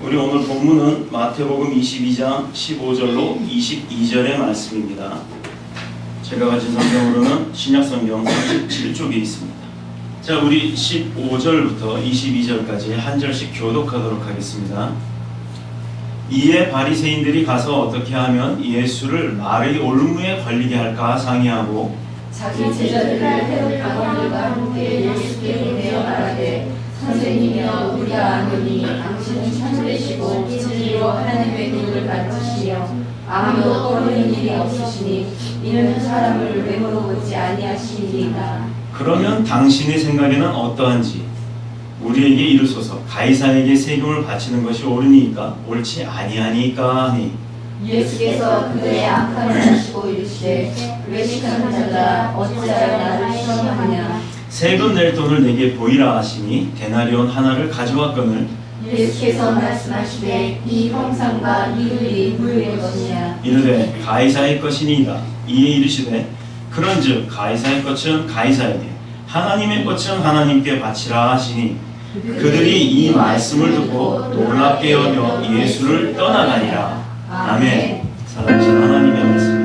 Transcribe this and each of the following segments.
우리 오늘 본문은 마태복음 22장 15절로 22절의 말씀입니다. 제가 가진 성경으로는 신약성경 37쪽에 있습니다. 자, 우리 15절부터 22절까지 한 절씩 교독하도록 하겠습니다. 이에 바리새인들이 가서 어떻게 하면 예수를 말의 올무에 걸리게 할까 상의하고 자기 제자들을 헤롯 당원들과 함께 예수께 보내어 말하되 선생님이여 우리가 아노니 당신은 천재시고 진리로 하나님의 도를 가르치시며 아무도 거르는 일이 없으시니 이는 사람을 외모로 보지 아니하시니이다. 그러면 당신의 생각에는 어떠한지 우리에게 이르소서. 가이사에게 세금을 바치는 것이 옳으니까 옳지 아니하니까 하니 예수께서 그들의 악함을 아시고 이르시되 외식하는 자들아 어찌하여 나를 시험하느냐. 세금 낼 돈을 내게 보이라 하시니 데나리온 하나를 가져왔거늘 예수께서 말씀하시되 이 형상과 이 글이 누구의 것이냐. 이르되 가이사의 것이니이다. 이에 이르시되 그런즉 가이사의 것은 가이사에게 하나님의 것은 하나님께 바치라 하시니 그들이 이 말씀을 듣고 놀랍게 여겨 예수를 떠나가니라. 아멘. 사랑하신 하나님의 말씀입니다.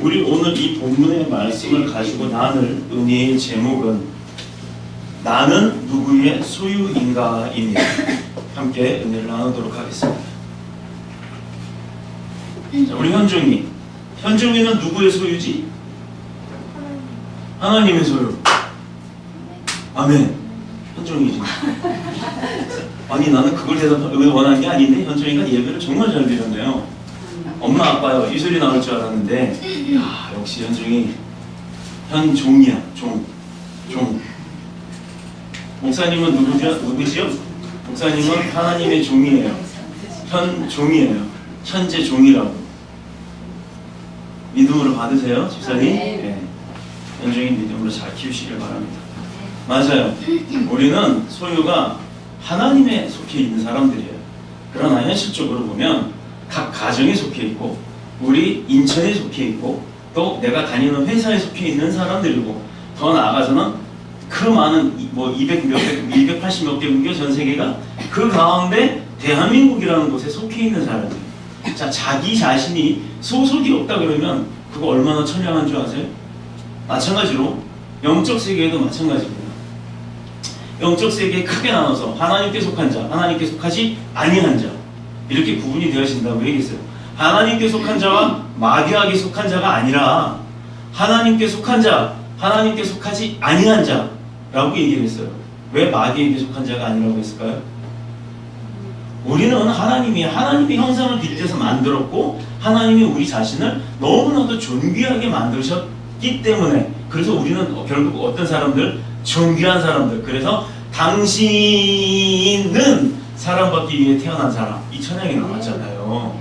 우리 오늘 이 본문의 말씀을 가지고 나눌 은혜의 제목은 나는 누구의 소유인가입니다. 함께 은혜를 나누도록 하겠습니다. 자, 우리 현종이는 누구의 소유지? 하나님의 소유. 아멘. 현종이지. 아니 나는 그걸 원하는 게 아닌데 현종이가 예배를 정말 잘 드렸네요. 엄마 아빠요 이 소리 나올 줄 알았는데 야, 역시 현종이야. 종. 목사님은 누구지요? 목사님은 하나님의 종이에요. 현종이에요. 현재 종이라고 믿음으로 받으세요, 집사님. 네. 현종이 믿음으로 잘 키우시길 바랍니다. 맞아요. 우리는 소유가 하나님에 속해 있는 사람들이에요. 그러나 현실적으로 보면 각 가정에 속해 있고 우리 인천에 속해 있고 또 내가 다니는 회사에 속해 있는 사람들이고 더 나아가서는 그 많은 280 몇 개국이요 전 세계가 그 가운데 대한민국이라는 곳에 속해 있는 사람들. 자, 자기 자신이 소속이 없다 그러면 그거 얼마나 처량한 줄 아세요? 마찬가지로 영적 세계에도 마찬가지입니다. 영적 세계에 크게 나눠서 하나님께 속한 자, 하나님께 속하지 아니한 자 이렇게 구분이 되어진다고 얘기했어요. 하나님께 속한 자와 마귀에게 속한 자가 아니라 하나님께 속한 자, 하나님께 속하지 아니한 자라고 얘기를 했어요. 왜 마귀에게 속한 자가 아니라고 했을까요? 우리는 하나님이 하나님의 형상을 빗대서 만들었고 하나님이 우리 자신을 너무나도 존귀하게 만드셨기 때문에 그래서 우리는 결국 어떤 사람들? 존귀한 사람들. 그래서 당신은 사랑받기 위해 태어난 사람 이 찬양이 나왔잖아요.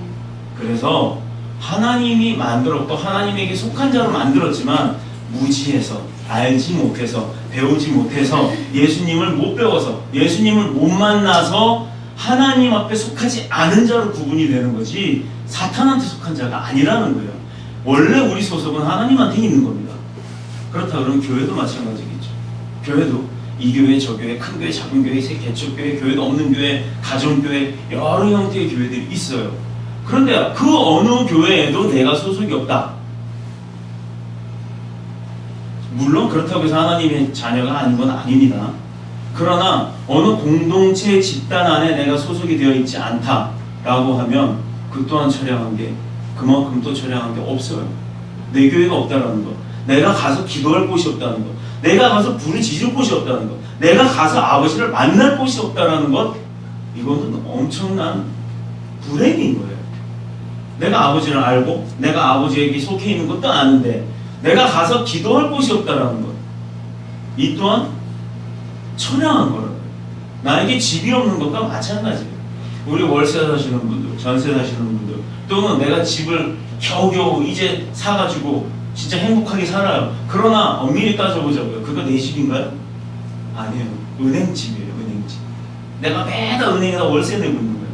그래서 하나님이 만들었고 하나님에게 속한 자로 만들었지만 무지해서 알지 못해서 배우지 못해서 예수님을 못 배워서 예수님을 못 만나서 하나님 앞에 속하지 않은 자로 구분이 되는 거지 사탄한테 속한 자가 아니라는 거예요. 원래 우리 소속은 하나님한테 있는 겁니다. 그렇다 그러면 교회도 마찬가지겠죠. 교회도 이 교회, 저 교회, 큰 교회, 작은 교회, 개척교회, 교회도 없는 교회, 가정교회 여러 형태의 교회들이 있어요. 그런데 그 어느 교회에도 내가 소속이 없다. 물론 그렇다고 해서 하나님의 자녀가 아닌 건 아닙니다. 그러나 어느 공동체 집단 안에 내가 소속이 되어 있지 않다라고 하면 그 또한 처량한 게 그만큼 또 처량한 게 없어요. 내 교회가 없다라는 것, 내가 가서 기도할 곳이 없다는 것, 내가 가서 부르짖을 곳이 없다는 것, 내가 가서 아버지를 만날 곳이 없다는 것, 이거는 엄청난 불행인 거예요. 내가 아버지를 알고 내가 아버지에게 속해 있는 것도 아는데 내가 가서 기도할 곳이 없다는 것, 이 또한 처량한 거라고요. 나에게 집이 없는 것과 마찬가지예요. 우리 월세 사시는 분들, 전세 사시는 분들, 또는 내가 집을 겨우겨우 이제 사가지고 진짜 행복하게 살아요. 그러나 엄밀히 따져보자고요. 그거 내 집인가요? 아니에요. 은행집이에요. 은행집. 내가 매달 은행에다 월세 내고 있는 거예요.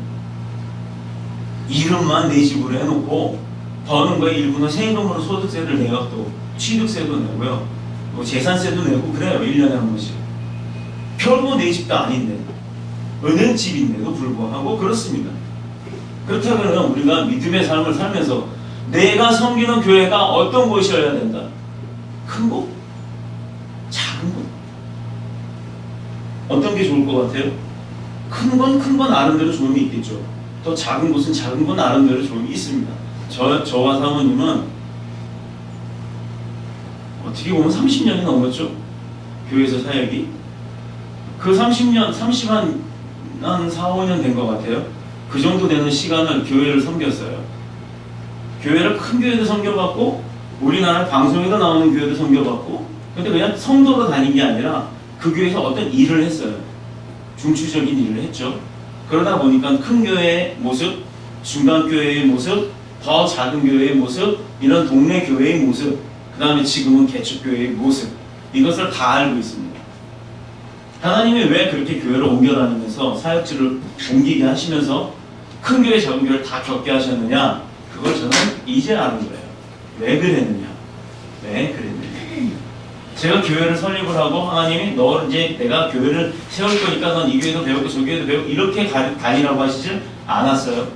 이름만 내 집으로 해놓고 버는 거에 일부는 세금으로 소득세를 내요. 또 취득세도 내고요. 뭐 재산세도 내고 그래요. 1년에 한 번씩. 별거 내 집도 아닌데 은행집인데도 불구하고 그렇습니다. 그렇다면 우리가 믿음의 삶을 살면서 내가 섬기는 교회가 어떤 곳이어야 된다? 큰 곳? 작은 곳? 어떤 게 좋을 것 같아요? 큰 건 나름대로 좋음이 있겠죠. 또 작은 곳은 작은 건 나름대로 좋음이 있습니다. 저와 사모님은 어떻게 보면 30년이 넘었죠. 교회에서 사역이. 그 30년, 30한 4, 5년 된 것 같아요. 그 정도 되는 시간을 교회를 섬겼어요. 교회를 큰 교회도 섬겨봤고 우리나라 방송에도 나오는 교회도 섬겨봤고, 근데 그냥 성도로 다닌 게 아니라 그 교회에서 어떤 일을 했어요. 중추적인 일을 했죠. 그러다 보니까 큰 교회의 모습, 중간 교회의 모습, 더 작은 교회의 모습, 이런 동네 교회의 모습, 그 다음에 지금은 개척교회의 모습, 이것을 다 알고 있습니다. 하나님이 왜 그렇게 교회를 옮겨다니면서 사역지를 옮기게 하시면서 큰 교회, 작은 교회를 다 겪게 하셨느냐? 그걸 저는 이제 아는 거예요. 왜 그랬느냐? 왜 그랬느냐? 제가 교회를 설립을 하고 하나님이 너 이제 내가 교회를 세울 거니까 넌 이 교회도 배우고 저 교회도 배우고 이렇게 다니라고 하시질 않았어요.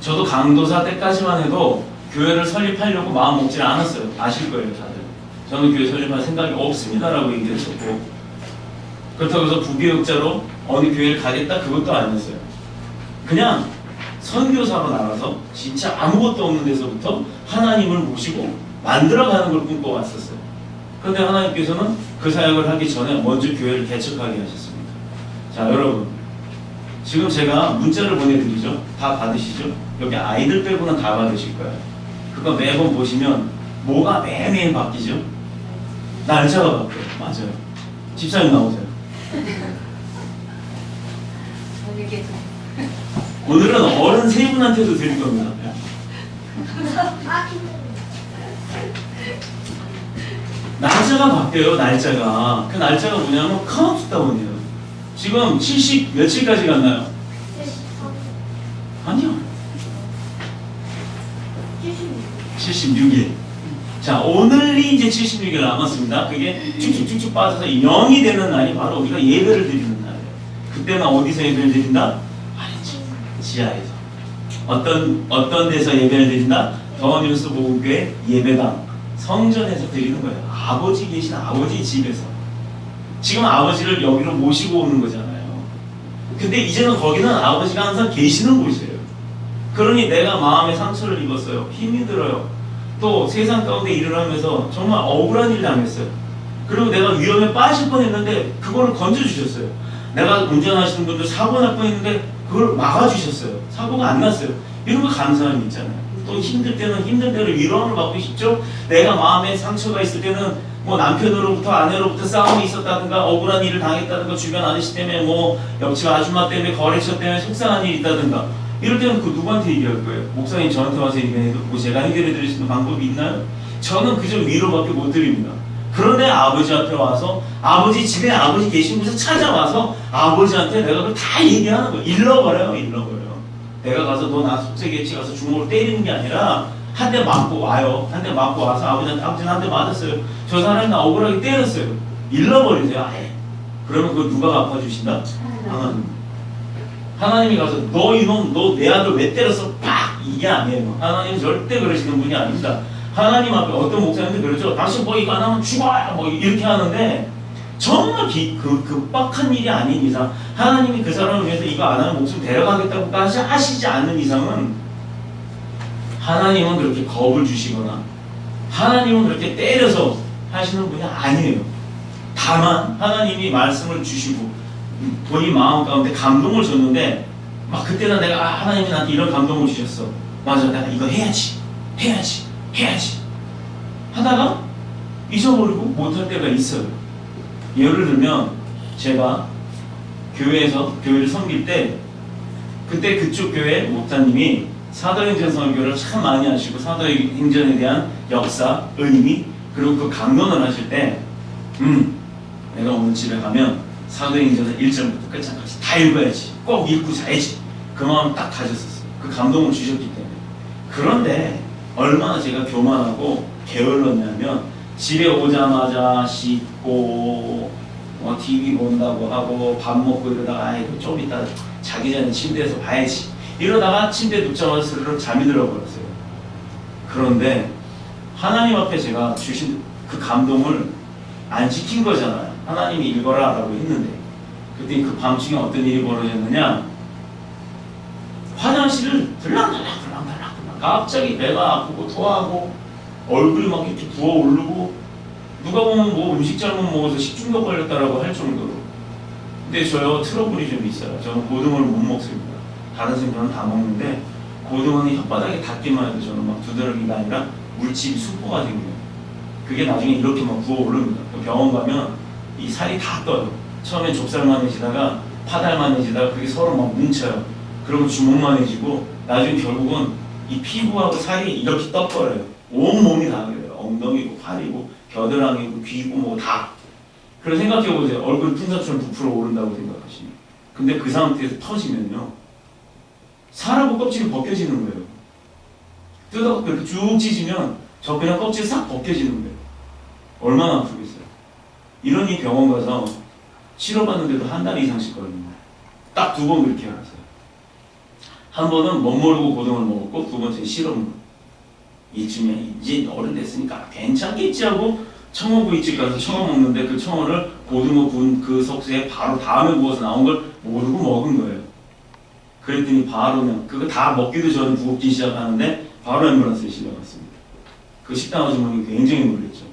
저도 강도사 때까지만 해도 교회를 설립하려고 마음 먹질 않았어요. 아실 거예요, 다들. 저는 교회 설립할 생각이 없습니다라고 얘기했었고, 그렇다고 해서 부교육자로 어느 교회를 가겠다 그것도 아니었어요. 그냥 선교사로 나가서 진짜 아무것도 없는 데서부터 하나님을 모시고 만들어가는 걸 꿈꿔왔었어요. 그런데 하나님께서는 그 사역을 하기 전에 먼저 교회를 개척하게 하셨습니다. 자, 여러분, 지금 제가 문자를 보내드리죠. 다 받으시죠? 여기 아이들 빼고는 다 받으실 거예요. 그거 매번 보시면 뭐가 매일매일 바뀌죠? 날짜가 바뀌어요. 맞아요. 집사님 나오세요. 오늘은 어른 세 분한테도 드릴 겁니다. 날짜가 바뀌어요. 날짜가. 그 날짜가 뭐냐면 카운트다운이에요. 지금 70 며칠까지 갔나요? 아니요. 76일. 자, 오늘이 이제 76일 남았습니다. 그게 쭉쭉쭉쭉 빠져서 0이 되는 날이 바로 우리가 예배를 드리는 날이에요. 그때는 어디서 예배를 드린다? 아니지. 지하에서. 어떤 데서 예배를 드린다? 더 뉴스 보건교회 예배당. 성전에서 드리는 거예요. 아버지 계신 아버지 집에서. 지금 아버지를 여기로 모시고 오는 거잖아요. 근데 이제는 거기는 아버지가 항상 계시는 곳이에요. 그러니 내가 마음에 상처를 입었어요. 힘이 들어요. 또 세상 가운데 일을 하면서 정말 억울한 일을 당했어요. 그리고 내가 위험에 빠질 뻔했는데 그거를 건져주셨어요. 내가 운전하시는 분들 사고 날 뻔했는데 그걸 막아주셨어요. 사고가 안 났어요. 이런 거 감사함이 있잖아요. 또 힘들 때는 힘든 대로 위로함을 받고 싶죠. 내가 마음에 상처가 있을 때는 뭐 남편으로부터 아내로부터 싸움이 있었다든가 억울한 일을 당했다든가 주변 아저씨 때문에 뭐 옆집 아줌마 때문에 거래처 때문에 속상한 일이 있다든가 이럴 때는 그 누구한테 얘기할 거예요? 목사님 저한테 와서 얘기해도 뭐 제가 해결해 드릴 수 있는 방법이 있나요? 저는 그저 위로밖에 못 드립니다. 그런데 아버지 앞에 와서 아버지 집에 아버지 계신 곳에 찾아와서 아버지한테 내가 그걸 다 얘기하는 거예요. 일러버려요. 내가 가서 너 나 속세게치 가서 주먹으로 때리는 게 아니라 한 대 맞고 와요. 한 대 맞고 와서 아버지한테 한 대 맞았어요. 저 사람이 나 억울하게 때렸어요. 일러버리세요. 아예. 그러면 그거 누가 갚아주신다? 하나님. 하나님이 가서 너 이놈 너 내 아들 왜 때렸어? 팍! 이게 아니에요. 하나님은 절대 그러시는 분이 아닙니다. 하나님 앞에 어떤 목사님들 그러죠. 당신 뭐 이거 안 하면 죽어요. 뭐 이렇게 하는데 정말 급박한 일이 아닌 이상 하나님이 그 사람을 위해서 이거 안 하면 목숨 데려가겠다고까지 하시지 않는 이상은 하나님은 그렇게 겁을 주시거나 하나님은 그렇게 때려서 하시는 분이 아니에요. 다만 하나님이 말씀을 주시고 본인 마음 가운데 감동을 줬는데 막 그때는 내가 하나님이 나한테 이런 감동을 주셨어. 맞아, 내가 이거 해야지 하다가 잊어버리고 못할 때가 있어요. 예를 들면 제가 교회에서 교회를 섬길 때 그때 그쪽 교회 목사님이 사도행전 설교를 참 많이 하시고 사도행전에 대한 역사, 의미 그리고 그 강론을 하실 때 내가 오늘 집에 가면 사도행전을 1절부터 끝장까지 다 읽어야지, 꼭 읽고 자야지, 그 마음 딱 가졌었어요. 그 감동을 주셨기 때문에. 그런데 얼마나 제가 교만하고 게을렀냐면 집에 오자마자 씻고 TV 본다고 하고 밥 먹고 이러다가 아이고 좀 이따 자기 전에 침대에서 봐야지 이러다가 침대에 눕자마자 스르륵 잠이 들어버렸어요. 그런데 하나님 앞에 제가 주신 그 감동을 안 지킨 거잖아요. 하나님이 읽어라 라고 했는데 그때 그 밤중에 어떤 일이 벌어졌느냐, 화장실을 들락들락 갑자기 배가 아프고 토하고 얼굴이 막 이렇게 부어오르고 누가 보면 뭐 음식 잘못 먹어서 식중독 걸렸다라고 할 정도로. 근데 저요 트러블이 좀 있어요. 저는 고등어를 못 먹습니다. 다른 생선은 다 먹는데 고등어는 혓바닥에 닿기만 해도 저는 막 두드러기가 아니라 물집이 수포가 생겨요. 그게 나중에 이렇게 막 부어오릅니다. 병원 가면 이 살이 다 떠요. 처음에 좁쌀만해지다가 파달만해지다가 그게 서로 막 뭉쳐요. 그러면 주먹만해지고 나중에 결국은 이 피부하고 살이 이렇게 떠버려요. 온 몸이 다 그래요. 엉덩이고 팔이고 겨드랑이고 귀고 뭐 다. 그래서 생각해보세요. 얼굴 풍선처럼 부풀어 오른다고 생각하시면. 근데 그 상태에서 터지면요, 살하고 껍질이 벗겨지는 거예요. 뜯어서 이렇게 쭉 찢으면 저 그냥 껍질이 싹 벗겨지는 거예요. 얼마나 아프겠어요. 이러니 병원 가서 치료받는데도 한 달 이상씩 걸립니다. 딱 2번 그렇게 알았어요. 한 번은 못 모르고 고등어를 먹었고, 2번째는 실험으로. 이쯤에 이제 어른 됐으니까 괜찮겠지 하고 청어구이집 가서 청어 먹는데 그 청어를 고등어 구운 그 석쇠에 바로 다음에 구워서 나온 걸 모르고 먹은 거예요. 그랬더니 바로 그냥 그거 다 먹기도 전에 부겁기 시작하는데 바로 앰뷸런스에 실려갔습니다. 그 식당 아주머니 굉장히 놀랬죠.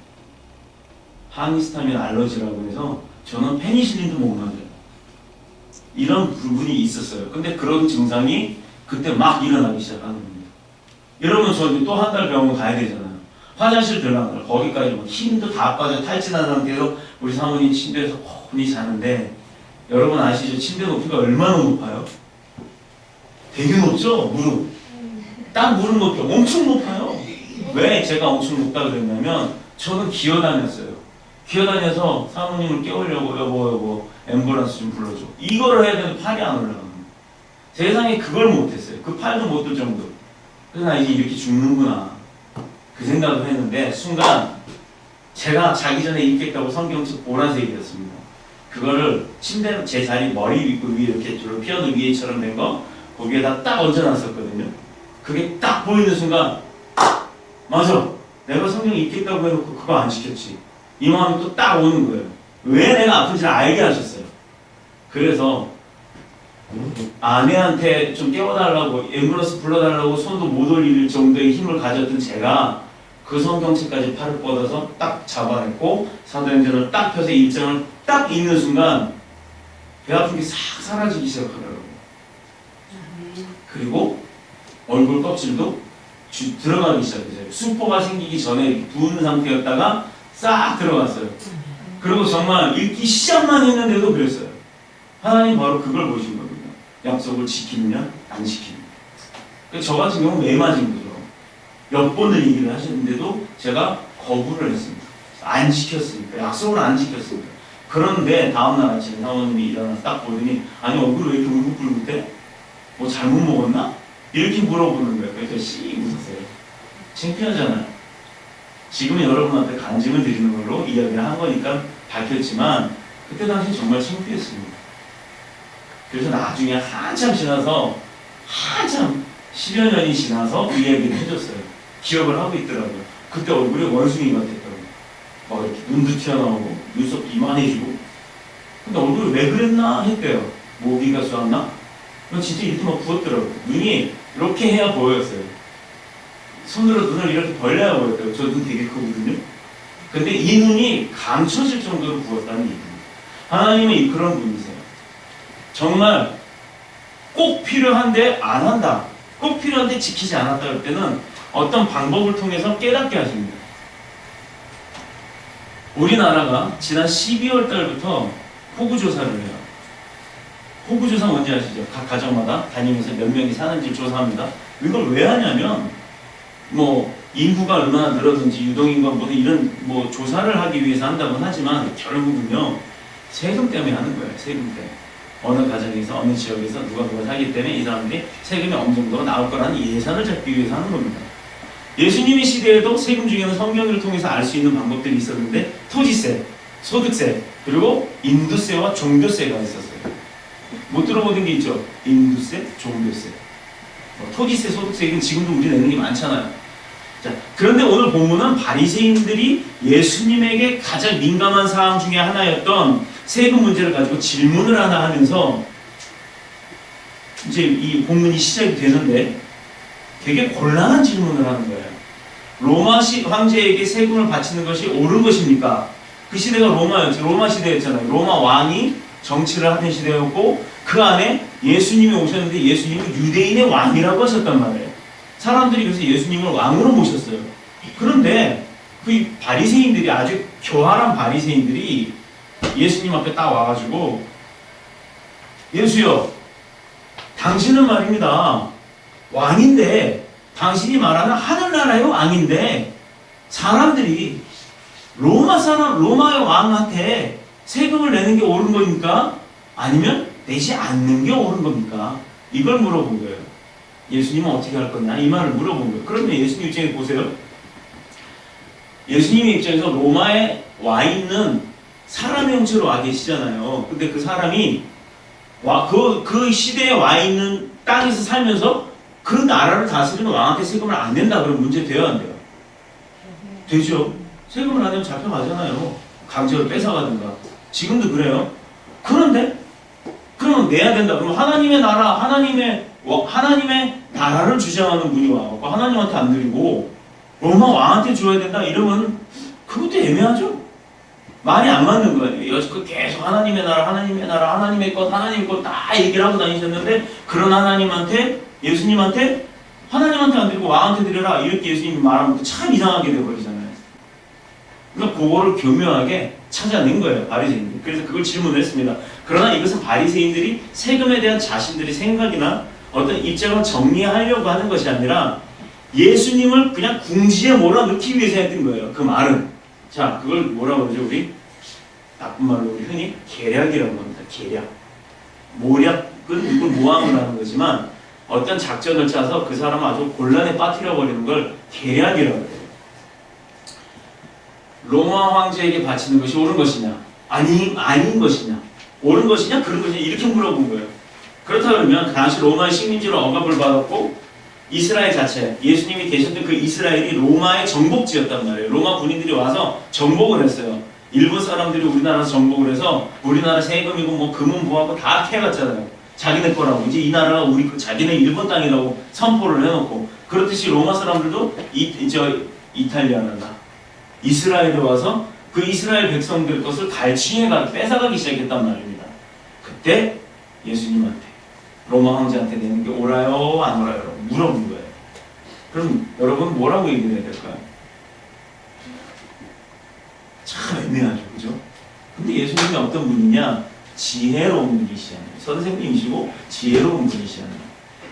항히스타민 알러지라고 해서 저는 페니실린도 못 맞아요. 이런 부분이 있었어요. 근데 그런 증상이 그때 막 일어나기 시작하는 겁니다. 이러면 저는 또 한 달 병원 가야 되잖아요. 화장실 들어가면 거기까지 뭐 힘도 다 빠져 탈진한 상태에서 우리 사모님 침대에서 곤히 자는데, 여러분 아시죠? 침대 높이가 얼마나 높아요? 되게 높죠? 무릎. 딱 무릎 높이 엄청 높아요. 왜 제가 엄청 높다 그랬냐면 저는 기어다녔어요. 기어다녀서 사모님을 깨우려고 여보 앰뷸런스 좀 불러줘. 이거를 해야 되는데 팔이 안 올라갑니다. 세상에 그걸 못했어요. 그 팔도 못 들 정도. 그래서 나 이제 이렇게 죽는구나 그 생각을 했는데, 순간 제가 자기 전에 읽겠다고 성경책 보라색이었습니다. 그거를 침대 제 자리 머리 위에 이렇게 피아노 위에처럼 된 거 거기에다 딱 얹어놨었거든요. 그게 딱 보이는 순간 맞아, 내가 성경 읽겠다고 해놓고 그거 안 지켰지. 이 마음이 또 딱 오는 거예요. 왜 내가 아픈지를 알게 하셨어요. 그래서 아내한테 좀 깨워달라고 앰뷸런스 불러달라고 손도 못 올릴 정도의 힘을 가졌던 제가 그 성경책까지 팔을 뻗어서 딱 잡아냈고 사도행전을 딱 펴서 1장을 딱 읽는 순간 배 아픈 게 싹 사라지기 시작하더라고요. 그리고 얼굴 껍질도 들어가기 시작했어요. 수포가 생기기 전에 부은 상태였다가 싹 들어갔어요. 그리고 정말 읽기 시작만 했는데도 그랬어요. 하나님 바로 그걸 보신 거거든요. 약속을 지키느냐 안 지키느냐. 저 같은 경우는 매 맞은 거죠. 몇 번을 얘기를 하셨는데도 제가 거부를 했습니다. 안 지켰으니까, 약속을 안 지켰으니까. 그런데 다음날 아침에 사모님이 일어나서 딱 보더니 아니 얼굴 왜 이렇게 울긋불긋해? 뭐 잘못 먹었나? 이렇게 물어보는 거예요. 그래서 씩 웃었어요. 창피하잖아요. 지금은 여러분한테 간증을 드리는 걸로 이야기를 한 거니까 밝혔지만 그때 당시 정말 창피했습니다. 그래서 나중에 한참 지나서 한참 10여 년이 지나서 그 이야기를 해줬어요. 기억을 하고 있더라고요. 그때 얼굴이 원숭이 같았더라고요. 막 이렇게 눈도 튀어나오고 눈썹도 이만해지고. 근데 얼굴이 왜 그랬나 했대요. 모기가 쏘았나? 그건 진짜 이렇게 막 부었더라고요. 눈이 이렇게 해야 보였어요. 손으로 눈을 이렇게 벌려야 보였대요. 저 눈 되게 크거든요. 근데 이 눈이 감춰질 정도로 부었다는 얘기입니다. 하나님은 그런 분이세요. 정말 꼭 필요한데 안 한다, 꼭 필요한데 지키지 않았다 할 때는 어떤 방법을 통해서 깨닫게 하십니다. 우리나라가 지난 12월 달부터 호구조사를 해요. 호구조사 뭔지 아시죠? 각 가정마다 다니면서 몇 명이 사는지 조사합니다. 이걸 왜 하냐면 뭐 인구가 얼마나 늘었는지 유동인구가 뭐 이런 뭐 조사를 하기 위해서 한다고는 하지만 결국은요 세금 때문에 하는 거예요. 세금 때문에. 어느 가정에서 어느 지역에서 누가 살기 때문에 이 사람들이 세금이 어느 정도가 나올 거라는 예산을 잡기 위해서 하는 겁니다. 예수님의 시대에도 세금 중에는 성경을 통해서 알 수 있는 방법들이 있었는데 토지세, 소득세, 그리고 인두세와 종교세가 있었어요. 못 들어보는 게 있죠? 인두세, 종교세. 토지세, 소득세 이건 지금도 우리 내는 게 많잖아요. 자, 그런데 오늘 본문은 바리새인들이 예수님에게 가장 민감한 사항 중에 하나였던 세금 문제를 가지고 질문을 하나 하면서 이제 이 본문이 시작이 되는데 되게 곤란한 질문을 하는 거예요. 로마 황제에게 세금을 바치는 것이 옳은 것입니까? 그 시대가 로마였죠. 로마 시대였잖아요. 로마 왕이 정치를 하던 시대였고 그 안에 예수님이 오셨는데 예수님은 유대인의 왕이라고 하셨단 말이에요. 사람들이 그래서 예수님을 왕으로 모셨어요. 그런데 그 바리새인들이 아주 교활한 바리새인들이 예수님 앞에 딱 와가지고 예수여, 당신은 말입니다. 왕인데 당신이 말하는 하늘나라의 왕인데 사람들이 로마의 왕한테 세금을 내는 게 옳은 겁니까? 아니면 내지 않는 게 옳은 겁니까? 이걸 물어본 거예요. 예수님은 어떻게 할 거냐? 이 말을 물어본 거예요. 그러면 예수님 입장에 보세요. 예수님의 입장에서 로마에 와 있는 사람의 형체로 와 계시잖아요. 근데 그 사람이 그 시대에 와 있는 땅에서 살면서 그 나라를 다스리는 왕한테 세금을 안 낸다 그러면 문제 돼요, 안 돼요? 되죠. 세금을 안 내면 잡혀가잖아요. 강제로 뺏어가든가. 지금도 그래요. 그런데 그러면 내야 된다. 그럼 하나님의 나라를 주장하는 분이 와서 하나님한테 안 드리고 로마 왕한테 줘야 된다 이러면 그것도 애매하죠. 말이 안 맞는 거예요. 여지껏 계속 하나님의 나라, 하나님의 것 다 얘기를 하고 다니셨는데 그런 예수님한테 하나님한테 안 드리고 왕한테 드려라 이렇게 예수님이 말하면 참 이상하게 돼버리잖아요. 그러니까 그거를 교묘하게 찾아낸 거예요, 바리새인들이. 그래서 그걸 질문을 했습니다. 그러나 이것은 바리새인들이 세금에 대한 자신들의 생각이나 어떤 입장을 정리하려고 하는 것이 아니라 예수님을 그냥 궁지에 몰아넣기 위해서 했던 거예요. 그 말은. 자, 그걸 뭐라고 그러죠, 우리? 나쁜 말로 우리 흔히 계략이라고 합니다. 계략. 모략은 이걸 모함을 하는 거지만 어떤 작전을 짜서 그 사람을 아주 곤란에 빠뜨려 버리는 걸 계략이라고 해요. 로마 황제에게 바치는 것이 옳은 것이냐? 아닌 것이냐? 옳은 것이냐? 그런 것이냐? 이렇게 물어본 거예요. 그렇다 그러면 그 당시 로마의 식민지로 억압을 받았고 이스라엘 자체, 예수님이 계셨던 그 이스라엘이 로마의 정복지였단 말이에요. 로마 군인들이 와서 정복을 했어요. 일본 사람들이 우리나라에서 정복을 해서 우리나라 세금이고 뭐 금은 뭐하고 다 캐갔잖아요. 자기네 거라고. 이제 이 나라가 자기네 일본 땅이라고 선포를 해놓고. 그렇듯이 로마 사람들도 이탈리아나 이스라엘에 와서 그 이스라엘 백성들 것을 갈취해가 뺏어가기 시작했단 말입니다. 그때 예수님한테 로마 황제한테 내는 게 옳아요 안 옳아요 물어본 거예요. 그럼 여러분 뭐라고 얘기를 해야 될까요? 참 애매하죠, 그죠? 근데 예수님이 어떤 분이냐? 지혜로운 분이시잖아요. 선생님이시고 지혜로운 분이시잖아요.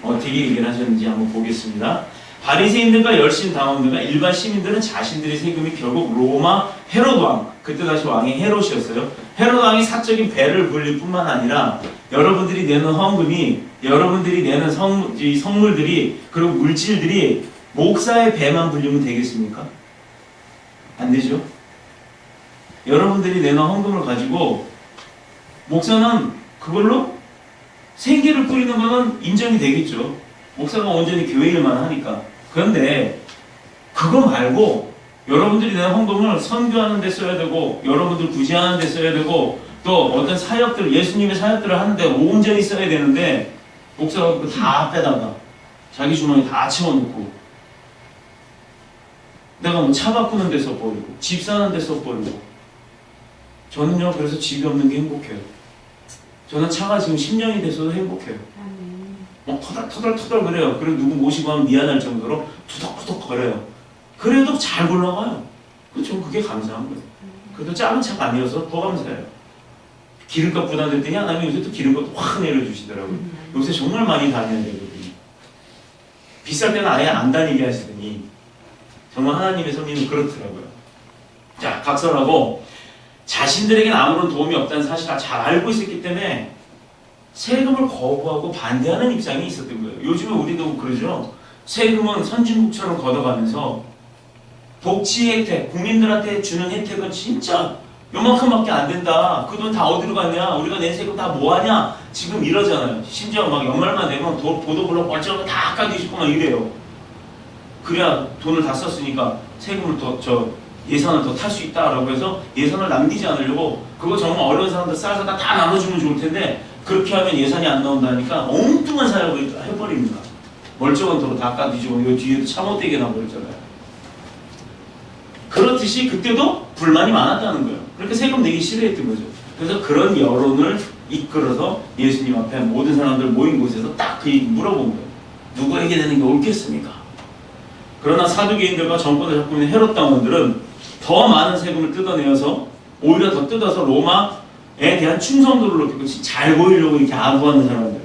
어떻게 얘기를 하셨는지 한번 보겠습니다. 바리새인들과 열심 당원들과 일반 시민들은 자신들의 세금이 결국 로마 헤롯 왕, 그때 다시 왕이 헤롯이었어요. 헤롯 왕이 사적인 배를 불릴 뿐만 아니라 여러분들이 내는 헌금이, 여러분들이 내는 선물들이, 그리고 물질들이 목사의 배만 불리면 되겠습니까? 안 되죠? 여러분들이 내는 헌금을 가지고 목사는 그걸로 생계를 꾸리는 것은 인정이 되겠죠. 목사가 온전히 교회 일만 하니까. 그런데 그거 말고 여러분들이 내는 헌금을 선교하는 데 써야 되고 여러분들 구제하는 데 써야 되고 또 어떤 사역들, 예수님의 사역들을 하는데 온전히 써야 되는데 목사가 그거 다 빼다가 자기 주머니 다 채워놓고 내가 뭐 차 바꾸는 데 써버리고 집 사는 데 써버리고. 저는요 그래서 집이 없는 게 행복해요. 저는 차가 지금 10년이 돼서도 행복해요. 막 터덜터덜 그래요. 그리고 누구 모시고 하면 미안할 정도로 투덕투덕 거려요. 그래도 잘 굴러가요. 전 그게 감사한 거예요. 그래도 작은 차가 아니어서 더 감사해요. 기름값 부담됐더니 하나님이 요새 또 기름값 확 내려주시더라고요. 요새 정말 많이 다녀야 되거든요. 비쌀 때는 아예 안 다니게 하시더니 정말 하나님의 손님은 그렇더라고요. 자, 각설하고 자신들에게는 아무런 도움이 없다는 사실을 잘 알고 있었기 때문에 세금을 거부하고 반대하는 입장이 있었던 거예요. 요즘에 우리도 그러죠. 세금은 선진국처럼 걷어가면서 복지 혜택, 국민들한테 주는 혜택은 진짜 요만큼밖에 안 된다. 그 돈 다 어디로 가냐? 우리가 낸 세금 다 뭐하냐? 지금 이러잖아요. 심지어 막 연말만 되면 보도블록 멀쩡한 거 다 깎아주시고 막 이래요. 그래야 돈을 다 썼으니까 세금을 예산을 더 탈 수 있다라고 해서 예산을 남기지 않으려고 그거 정말 어려운 사람들 싸서 다 나눠주면 좋을 텐데 그렇게 하면 예산이 안 나온다니까 엉뚱한 사역을 해버립니다. 멀쩡한 도로 다 깎아주시고 요 뒤에도 차 못되게 나버렸잖아요. 그렇듯이 그때도 불만이 많았다는 거예요. 그렇게 세금 내기 싫어했던 거죠. 그래서 그런 여론을 이끌어서 예수님 앞에 모든 사람들 모인 곳에서 딱 그 얘기 물어본 거예요. 누구에게 내는 게 옳겠습니까? 그러나 사두개인들과 정권을 잡고 있는 헤롯 당원들은 더 많은 세금을 뜯어내어서 오히려 더 뜯어서 로마에 대한 충성도를 높이고 잘 보이려고 이렇게 아부하는 사람들,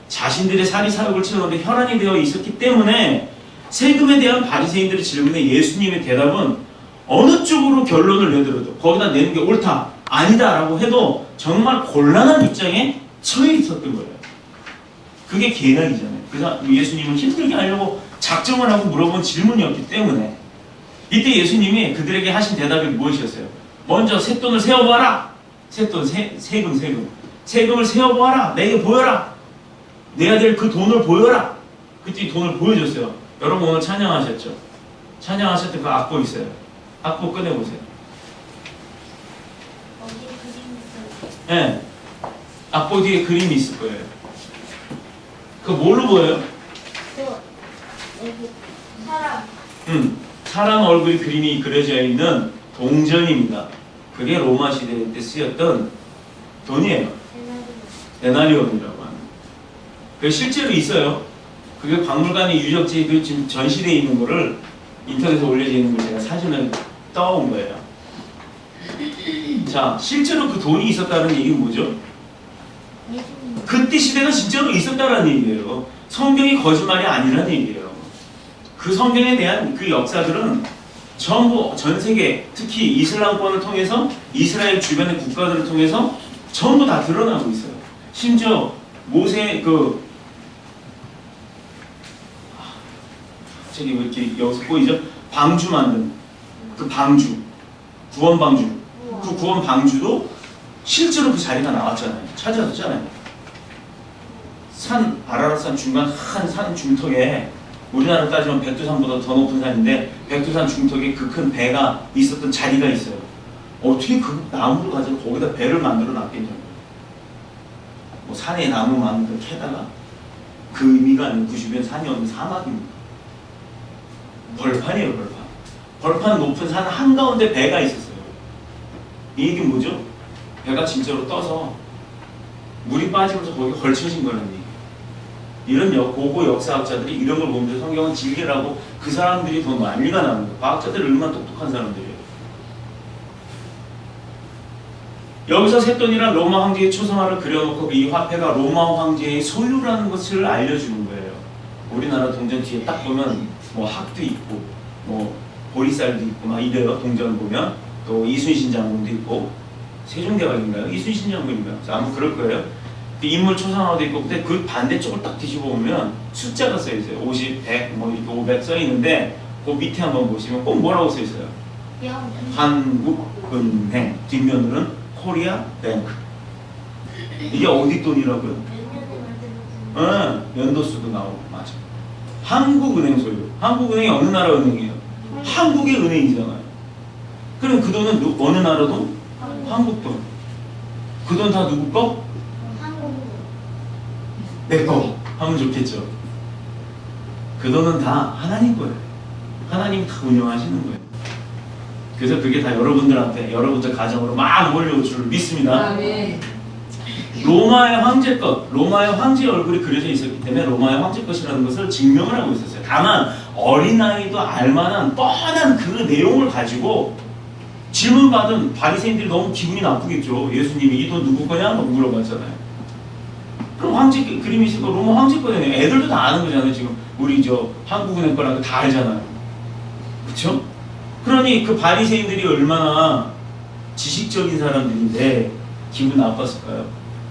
자신들의 사리사욕을 채우는데 혈안이 되어 있었기 때문에 세금에 대한 바리새인들의 질문에 예수님의 대답은 어느 쪽으로 결론을 내더라도 거기다 내는 게 옳다, 아니다라고 해도 정말 곤란한 입장에 처해 있었던 거예요. 그게 개낙이잖아요. 그래서 예수님은 힘들게 하려고 작정을 하고 물어본 질문이었기 때문에 이때 예수님이 그들에게 하신 대답이 무엇이었어요? 먼저 쇳돈을 세어보아라. 쇳돈, 세금을 세어보아라. 내게 보여라. 내야 될 그 돈을 보여라. 그때 돈을 보여줬어요. 여러분 오늘 찬양하셨죠? 찬양하셨던 그 악보 있어요. 악보 꺼내보세요. 예. 네. 악보 뒤에 그림이 있을 거예요. 그거 뭘로 보여요? 사람. 사람 얼굴 그림이 그려져 있는 동전입니다. 그게 로마 시대 때 쓰였던 돈이에요. 데나리온이라고 하는. 그게 실제로 있어요. 그게 박물관의 유적지 그 지금 전시되어 있는 거를 인터넷에 올려져 있는 걸 제가 사진을 떠온 거예요. 자, 실제로 그 돈이 있었다는 얘기는 뭐죠? 그때 시대가 진짜로 있었다는 얘기예요. 성경이 거짓말이 아니라는 얘기예요. 그 성경에 대한 그 역사들은 전부 전 세계, 특히 이슬람권을 통해서 이스라엘 주변의 국가들을 통해서 전부 다 드러나고 있어요. 심지어 모세 저기 왜 이렇게 여기서 보이죠? 방주 만든 그 방주, 구원 방주, 그 구원 방주도 실제로 그 자리가 나왔잖아요. 찾아졌잖아요. 아라랏산 중간 한 산 중턱에 우리나라 따지면 백두산보다 더 높은 산인데 백두산 중턱에 그 큰 배가 있었던 자리가 있어요. 어떻게 그 나무를 가지고 거기다 배를 만들어 놨겠냐고. 뭐 산에 나무만 그렇게 해다가 그 의미가 아니고 그 주변 산이 없는 사막입니다. 벌판이에요, 벌판. 벌판 높은 산 한가운데 배가 있었어요. 이 얘기는 뭐죠? 배가 진짜로 떠서 물이 빠지면서 거기 걸쳐진 거라는 얘기예요. 이런 고고 역사학자들이 이런 걸 보면서 성경은 진리라고 그 사람들이 더 난리가 나는 거예요. 과학자들이 얼마나 똑똑한 사람들이에요. 여기서 쇳돈이란 로마 황제의 초상화를 그려놓고 이 화폐가 로마 황제의 소유라는 것을 알려주는 거예요. 우리나라 동전 뒤에 딱 보면 뭐 학도 있고 뭐 보리쌀도 있고 막 이래요. 동전을 보면 또 이순신 장군도 있고 세종대왕인가요? 이순신 장군인가요? 아무 그럴 거예요. 그 인물 초상화도 있고 근데 그 반대쪽을 딱 뒤집어 보면 숫자가 써 있어요. 50, 100, 뭐 이렇게 500 써 있는데 그 밑에 한번 보시면 꼭 뭐라고 써 있어요? 한국은행, 뒷면으로는 코리아 뱅크. 이게 어디 돈이라고요? 연도수도 나오고 맞아. 한국은행 소유. 한국은행이 어느 나라 은행이에요? 한국의 은행이잖아요. 그럼 그 돈은 어느 나라 돈? 한국 돈. 그 돈 다 누구 거? 내 거 하면 좋겠죠. 그 돈은 다 하나님 거예요. 하나님 다 운영하시는 거예요. 그래서 그게 다 여러분들한테 여러분들 가정으로 막 몰려올 줄 믿습니다. 로마의 황제 것, 로마의 황제의 얼굴이 그려져 있었기 때문에 로마의 황제 것이라는 것을 증명을 하고 있었어요. 다만 어린아이도 알만한 뻔한 그 내용을 가지고 질문받은 바리새인들이 너무 기분이 나쁘겠죠. 예수님이 이 돈 누구 거냐? 막 물어봤잖아요. 그럼 황제 그림이 있을 거 로마 황제 거잖아요. 애들도 다 아는 거잖아요. 지금 우리 저 한국은행 거라고 다 알잖아요. 그렇죠? 그러니 그 바리새인들이 얼마나 지식적인 사람들인데 기분 나빴을까요?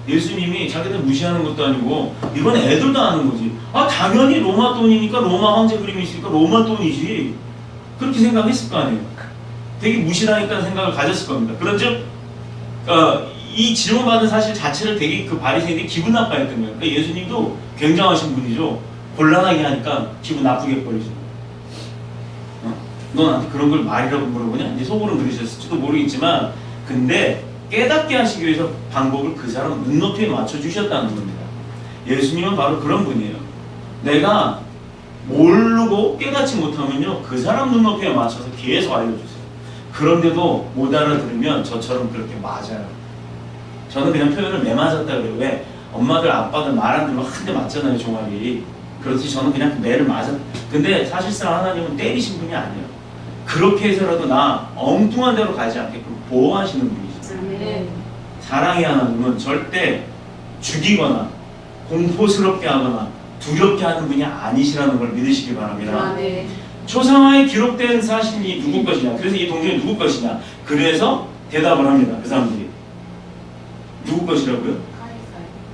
예수님이 자기들 무시하는 것도 아니고 이건 애들도 아는 거지. 아 당연히 로마 돈이니까 로마 황제 그림이 있으니까 로마 돈이지. 그렇게 생각했을 거 아니에요. 되게 무시하니까 생각을 가졌을 겁니다. 그런즉 이 질문받은 사실 자체를 되게 그 바리새인들이 기분 나빠했던 거예요. 그러니까 예수님도 굉장하신 분이죠. 곤란하게 하니까 기분 나쁘게 버리죠. 너 나한테 그런 걸 말이라고 물어보냐? 이제 속으로 그러셨을지도 모르겠지만 근데 깨닫게 하시기 위해서 방법을 그 사람 눈높이에 맞춰주셨다는 겁니다. 예수님은 바로 그런 분이에요. 내가 모르고 깨닫지 못하면요 그 사람 눈높이에 맞춰서 계속 알려주세요. 그런데도 못 알아들으면 저처럼 그렇게 맞아요. 저는 그냥 표현을 매맞았다 그래요. 왜? 엄마들 아빠들 말 안 들으면 한 대 맞잖아요 종아리. 그렇지 저는 그냥 그 매를 맞았. 근데 사실상 하나님은 때리신 분이 아니에요. 그렇게 해서라도 나 엉뚱한 데로 가지 않게끔 보호하시는 분이죠. 사랑의 하나님은 절대 죽이거나 공포스럽게 하거나 두렵게 하는 분이 아니시라는 걸 믿으시기 바랍니다. 초상화에 기록된 사실이 누구 것이냐? 그래서 이 동전이 누구 것이냐? 그래서 대답을 합니다. 그 사람들이 누구 것이라고요?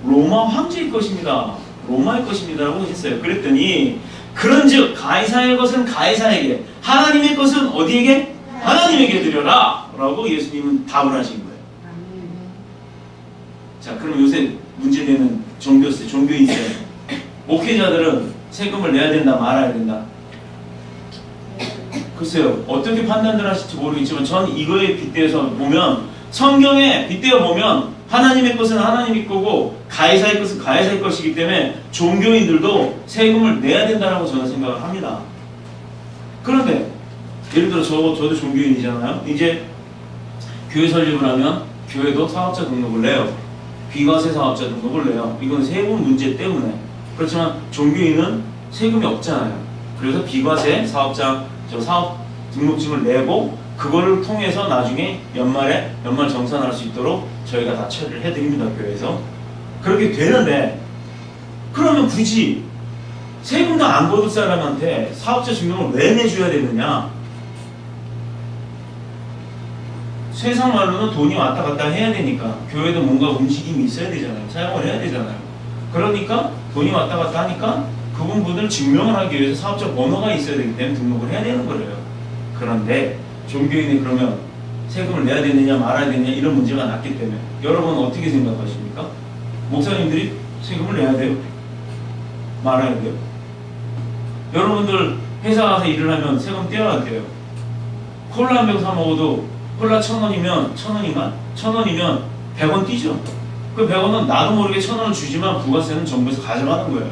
로마 황제의 것입니다. 로마의 것입니다라고 했어요. 그랬더니 그런즉 가이사의 것은 가이사에게, 하나님의 것은 어디에게? 하나님에게 드려라 라고 예수님은 답을 하신 거예요. 자, 그럼 요새 문제되는 종교인세 목회자들은 세금을 내야 된다 말아야 된다? 글쎄요 어떻게 판단들 하실지 모르겠지만 전 이거에 빗대서 보면 성경에 빗대어 보면 하나님의 것은 하나님의 거고 가이사의 것은 가이사의 것이기 때문에 종교인들도 세금을 내야 된다라고 저는 생각을 합니다. 그런데 예를 들어 저도 종교인이잖아요. 이제 교회 설립을 하면 교회도 사업자 등록을 내요. 비과세 사업자 등록을 내요. 이건 세금 문제 때문에. 그렇지만 종교인은 세금이 없잖아요. 그래서 비과세 사업자 사업 등록증을 내고 그거를 통해서 나중에 연말 정산할 수 있도록 저희가 다 처리를 해드립니다. 교회에서. 그렇게 되는데 그러면 굳이 세금도 안 거둘 사람한테 사업자 증명을 왜 내줘야 되느냐? 세상 말로는 돈이 왔다 갔다 해야 되니까 교회도 뭔가 움직임이 있어야 되잖아요. 사용을 해야 되잖아요. 그러니까 돈이 왔다 갔다 하니까 그 부분을 증명을 하기 위해서 사업자 번호가 있어야 되기 때문에 등록을 해야 되는 거예요. 그런데 종교인이 그러면 세금을 내야 되느냐 말아야 되느냐 이런 문제가 났기 때문에 여러분은 어떻게 생각하십니까? 목사님들이 세금을 내야 돼요? 말아야 돼요? 여러분들 회사 가서 일을 하면 세금 떼어야 돼요. 콜라 한 병 사 먹어도 콜라 1,000원이면 1,000원인가? 1,000원이면 100원 뛰죠. 그 100원은 나도 모르게 1,000원을 주지만 부가세는 정부에서 가져가는 거예요.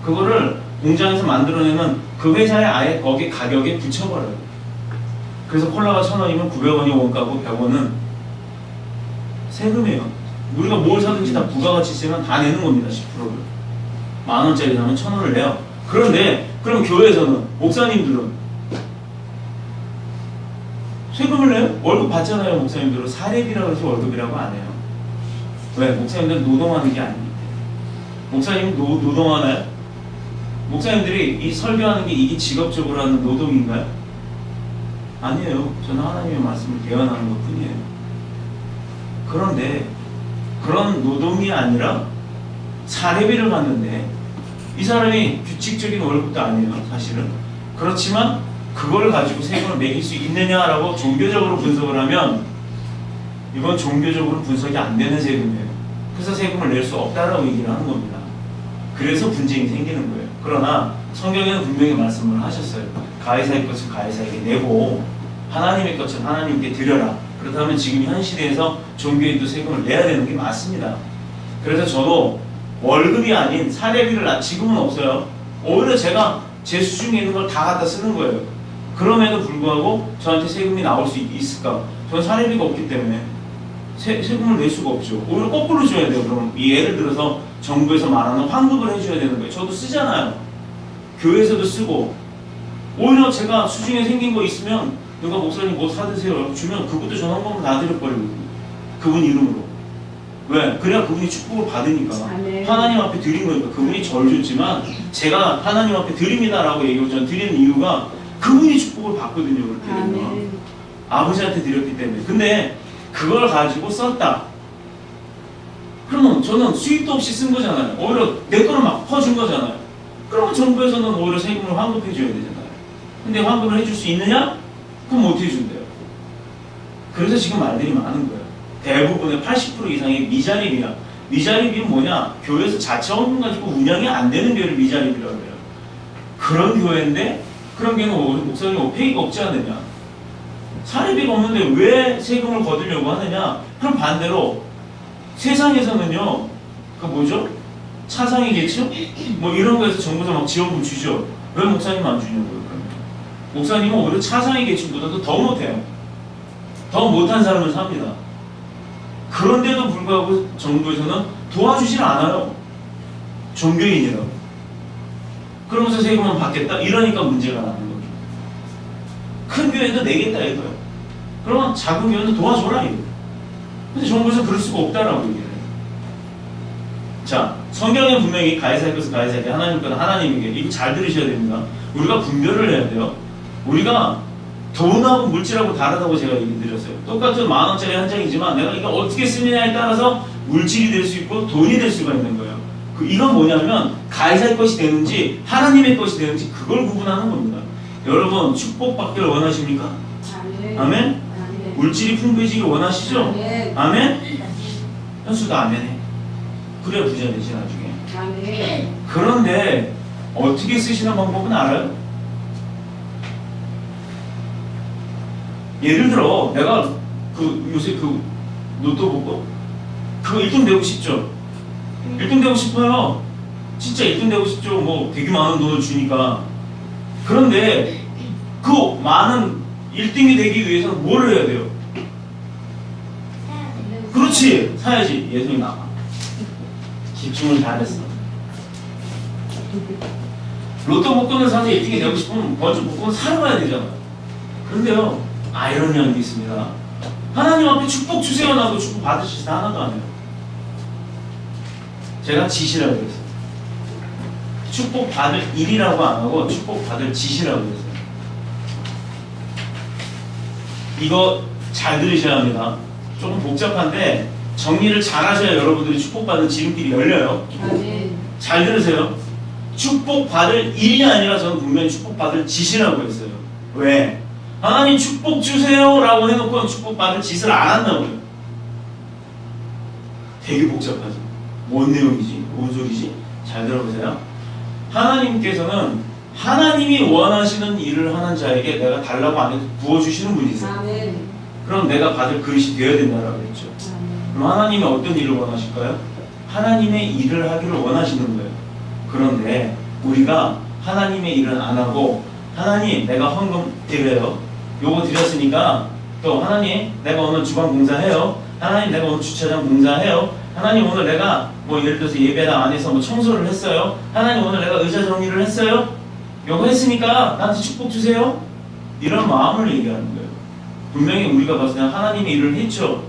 그거를 공장에서 만들어내면 그 회사에 아예 거기 가격에 붙여버려요. 그래서 콜라가 1,000원이면 900원이 원가고 100원은 세금이에요. 우리가 뭘 사든지 다 부가가치세는 다 내는 겁니다. 10%를. 10,000원짜리 사면 1,000원을 내요. 그런데 그럼 교회에서는 목사님들은 세금을 내요? 월급 받잖아요. 목사님들은 사례비라고 해서 월급이라고 안 해요. 왜? 목사님들은 노동하는 게 아닙니다. 목사님 노동하나요? 목사님들이 이 설교하는 게 이게 직업적으로 하는 노동인가요? 아니에요. 저는 하나님의 말씀을 대언하는 것 뿐이에요. 그런데 그런 노동이 아니라 사례비를 받는데 이 사람이 규칙적인 월급도 아니에요. 사실은. 그렇지만 그걸 가지고 세금을 매길 수 있느냐라고 종교적으로 분석을 하면 이건 종교적으로 분석이 안 되는 세금이에요. 그래서 세금을 낼 수 없다라고 얘기를 하는 겁니다. 그래서 분쟁이 생기는 거예요. 그러나 성경에는 분명히 말씀을 하셨어요. 가이사의 것은 가이사에게 내고 하나님의 것은 하나님께 드려라. 그렇다면 지금 현 시대에서 종교인도 세금을 내야 되는 게 맞습니다. 그래서 저도 월급이 아닌 사례비를 지금은 없어요. 오히려 제가 제 수중에 있는 걸 다 갖다 쓰는 거예요. 그럼에도 불구하고 저한테 세금이 나올 수 있을까? 저는 사례비가 없기 때문에 세금을 낼 수가 없죠. 오히려 거꾸로 줘야 돼요. 그럼 예를 들어서 정부에서 말하는 환급을 해줘야 되는 거예요. 저도 쓰잖아요. 교회에서도 쓰고 오히려 제가 수중에 생긴 거 있으면 누가 목사님 뭐 사드세요 주면 그것도 전환금을 다 드려버리거든요. 그분 이름으로. 왜? 그래야 그분이 축복을 받으니까. 아멘. 하나님 앞에 드린 거니까. 그분이 절 줬지만 제가 하나님 앞에 드립니다라고 얘기하고 전 드리는 이유가 그분이 축복을 받거든요. 그렇게 되면. 아멘. 아버지한테 드렸기 때문에. 근데 그걸 가지고 썼다. 그러면 저는 수입도 없이 쓴 거잖아요. 오히려 내 거를 막 퍼준 거잖아요. 그러면 정부에서는 오히려 세금을 환급해 줘야 되잖아요. 근데 환급을 해줄 수 있느냐? 그럼 못 해준대요. 그래서 지금 말들이 많은 거예요. 대부분의 80% 이상이 미자립이야. 미자립이 뭐냐? 교회에서 자체원금 가지고 운영이 안 되는 교회를 미자립이라고 해요. 그런 교회인데 그런 교회는 목사님 오페이가 없지 않느냐? 사례비가 없는데 왜 세금을 거두려고 하느냐? 그럼 반대로 세상에서는요, 그 뭐죠? 차상위 계층? 뭐 이런 거에서 정부에서 막 지원금 주죠. 왜 목사님 안 주냐고요, 그러면. 목사님은 오히려 차상위 계층보다도 더 못해요. 더 못한 사람을 삽니다. 그런데도 불구하고 정부에서는 도와주질 않아요. 종교인이라고. 그러면서 세금만 받겠다? 이러니까 문제가 나는 거죠. 큰 교회도 내겠다 이거예요. 그러면 작은 교회는 도와줘라 이거. 근데 정부에서 그럴 수가 없다라고 얘기해요. 자, 성경에 분명히 가해사의 것은 가해사에게, 하나님 것은 하나님에게. 이거 잘 들으셔야 됩니다. 우리가 분별을 해야 돼요. 우리가 돈하고 물질하고 다르다고 제가 얘기 드렸어요. 똑같은 10,000원짜리 한 장이지만 내가 이거 어떻게 쓰느냐에 따라서 물질이 될 수 있고 돈이 될 수가 있는 거예요. 이건 뭐냐면 가해사의 것이 되는지 하나님의 것이 되는지 그걸 구분하는 겁니다. 여러분 축복받기를 원하십니까? 아멘. 아멘? 아멘. 물질이 풍부해지길 원하시죠? 아멘. 아멘? 현수도 아멘해. 그래야 부자 되지 나중에. 아멘. 그런데 어떻게 쓰시는 방법은 알아요? 예를 들어 내가 요새 로또 보고 그거 1등 되고 싶죠? 1등 되고 싶어요. 진짜 1등 되고 싶죠. 뭐 되게 많은 돈을 주니까. 그런데 그 많은 1등이 되기 위해서는 뭘 해야 돼요? 그렇지, 사야지. 예수님 나와. 집중을 잘했어. 로또 복권을 사서 1등이 되고 싶으면 먼저 복권을 사러 가야 되잖아요. 그런데요, 아이러니한 게 있습니다. 하나님 앞에 축복 주세요 나도 축복 받으실 때 하나도 안 해요. 제가 지시라고 했어요. 축복 받을 일이라고 안 하고 축복 받을 지시라고 했어요. 이거 잘 들으셔야 합니다. 조금 복잡한데 정리를 잘 하셔야 여러분들이 축복받는 지름길이 열려요. 아멘. 잘 들으세요. 축복받을 일이 아니라 저는 분명히 축복받을 짓이라고 했어요. 왜? 하나님 축복 주세요 라고 해놓고 축복받을 짓을 안 한다고요. 되게 복잡하죠. 뭔 내용이지? 뭔 소리지? 잘 들어보세요. 하나님께서는 하나님이 원하시는 일을 하는 자에게 내가 달라고 안 해도 부어주시는 분이세요. 아멘. 그럼 내가 받을 그릇이 되어야 된다고 했죠. 그럼 하나님이 어떤 일을 원하실까요? 하나님의 일을 하기를 원하시는 거예요. 그런데 우리가 하나님의 일은 안 하고 하나님 내가 헌금 드려요. 요거 드렸으니까 또 하나님 내가 오늘 주방 공사해요. 하나님 내가 오늘 주차장 공사해요. 하나님 오늘 내가 뭐 예를 들어서 예배당 안에서 뭐 청소를 했어요. 하나님 오늘 내가 의자 정리를 했어요. 요거 했으니까 나한테 축복 주세요. 이런 마음을 얘기하는 거예요. 분명히 우리가 봤을 때 하나님의 일을 했죠.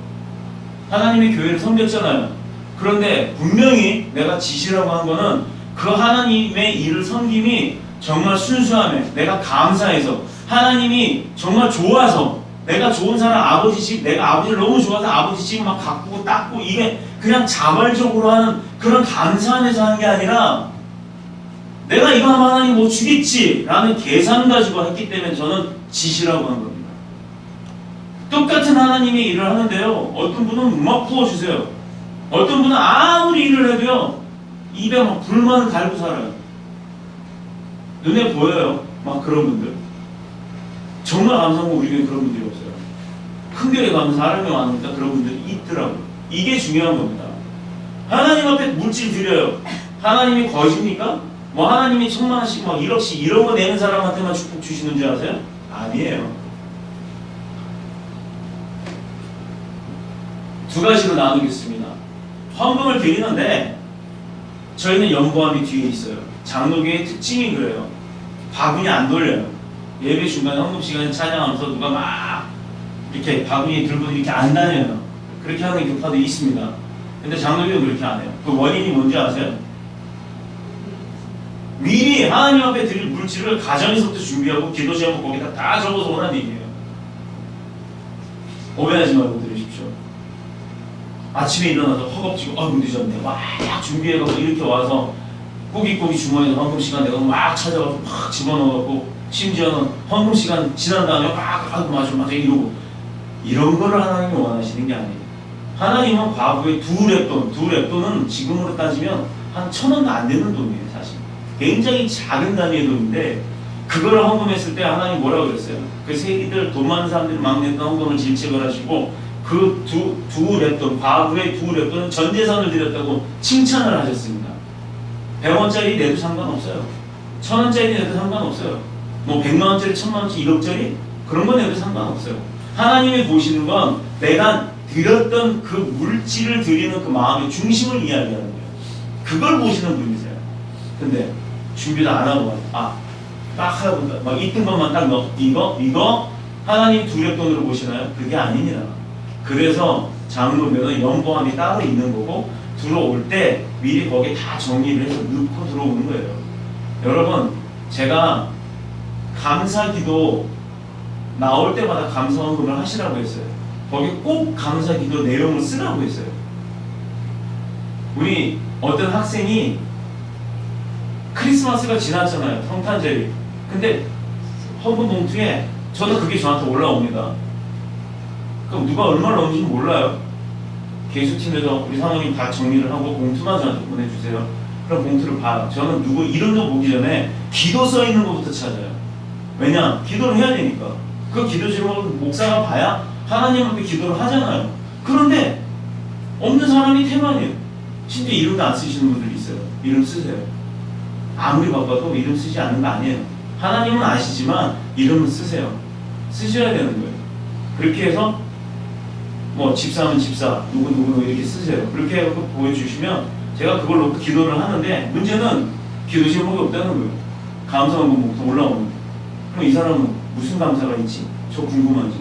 하나님의 교회를 섬겼잖아요. 그런데 분명히 내가 지시라고 한 거는 그 하나님의 일을 섬김이 정말 순수함에 내가 감사해서 하나님이 정말 좋아서 내가 좋은 사람 아버지 집 내가 아버지를 너무 좋아서 아버지 집 막 가꾸고 닦고 이게 그냥 자발적으로 하는 그런 감사함에서 한 게 아니라 내가 이거 하면 하나님 뭐 주겠지 라는 계산 가지고 했기 때문에 저는 지시라고 한 겁니다. 똑같은 하나님의 일을 하는데요. 어떤 분은 막 부어주세요. 어떤 분은 아무리 일을 해도요. 입에 막 불만을 달고 살아요. 눈에 보여요. 막 그런 분들. 정말 감사한 건 우리 교회 그런 분들이 없어요. 큰 교회 가면 사람이 많으니까 그런 분들이 있더라고요. 이게 중요한 겁니다. 하나님 앞에 물질 드려요. 하나님이 거짓입니까? 뭐 하나님이 1,000,000원씩 막 1억씩 이런 거 내는 사람한테만 축복 주시는 줄 아세요? 아니에요. 두 가지로 나누겠습니다. 헌금을 드리는데 저희는 연보함이 뒤에 있어요. 장로교의 특징이 그래요. 바구니 안 돌려요. 예배 중간에 헌금 시간에 찬양하면서 누가 막 이렇게 바구니 들고 이렇게 안 다녀요. 그렇게 하는 교파도 있습니다. 근데 장로교는 그렇게 안 해요. 그 원인이 뭔지 아세요? 미리 하나님 앞에 드릴 물질을 가정에서부터 준비하고 기도 제목 거기다 다 적어서 오라는 얘기예요. 오해하지 말고 들으십시오. 아침에 일어나서 허겁지겁 늦었네 막 준비해가고 이렇게 와서 꾸깃꾸깃 주머니에서 헌금 시간 내가 막 찾아가서 막 집어넣어갖고 심지어는 헌금 시간 지난 다음에 막 맞아 이러고 이런 거를 하나님이 원하시는 게 아니에요. 하나님은 과거에 두 랩돈은 지금으로 따지면 한 1,000원도 안 되는 돈이에요. 사실 굉장히 작은 단위의 돈인데 그거를 헌금했을 때 하나님 뭐라고 그랬어요? 그 세리들 돈 많은 사람들이 막 냈던 헌금을 질책을 하시고 그 두 랩돈, 과거의 두 랩돈은 전 재산을 드렸다고 칭찬을 하셨습니다. 100원짜리 내도 상관없어요. 1,000원짜리 내도 상관없어요. 뭐 100만원짜리, 1,000만원짜리, 1억짜리 그런 거 내도 상관없어요. 하나님이 보시는 건 내가 드렸던 그 물질을 드리는 그 마음의 중심을 이야기하는 거예요. 그걸 보시는 분이세요. 근데 준비도 안 하고 딱 하다 보니까 막 있던 것만 딱 넣어 이거 하나님 두 랩돈으로 보시나요? 그게 아닙니다. 그래서 장로면은 연보함이 따로 있는 거고 들어올 때 미리 거기 다 정리를 해서 넣고 들어오는 거예요. 여러분 제가 감사기도 나올 때마다 감사헌금을 하시라고 했어요. 거기 꼭 감사기도 내용을 쓰라고 했어요. 우리 어떤 학생이 크리스마스가 지났잖아요. 성탄절이. 근데 헌금 봉투에 저도 그게 저한테 올라옵니다. 그럼 누가 얼마나 넣은지 몰라요. 개수팀에서 우리 사모님 다 정리를 하고 봉투만 저한테 보내주세요. 그럼 봉투를 봐요. 저는 누구 이름도 보기 전에 기도 써 있는 것부터 찾아요. 왜냐? 기도를 해야 되니까. 그 기도 제목을 목사가 봐야 하나님 앞에 기도를 하잖아요. 그런데 없는 사람이 태만이에요. 심지어 이름도 안 쓰시는 분들이 있어요. 이름 쓰세요. 아무리 바빠도 이름 쓰지 않는 거 아니에요. 하나님은 아시지만 이름은 쓰세요. 쓰셔야 되는 거예요. 그렇게 해서 뭐 집사면 집사, 누구 이렇게 쓰세요. 그렇게 해서 보여주시면 제가 그걸 놓고 기도를 하는데 문제는 기도 제목이 없다는 거예요. 감사헌금 목표 올라오는 거예요. 그럼 이 사람은 무슨 감사가 있지? 저 궁금하지.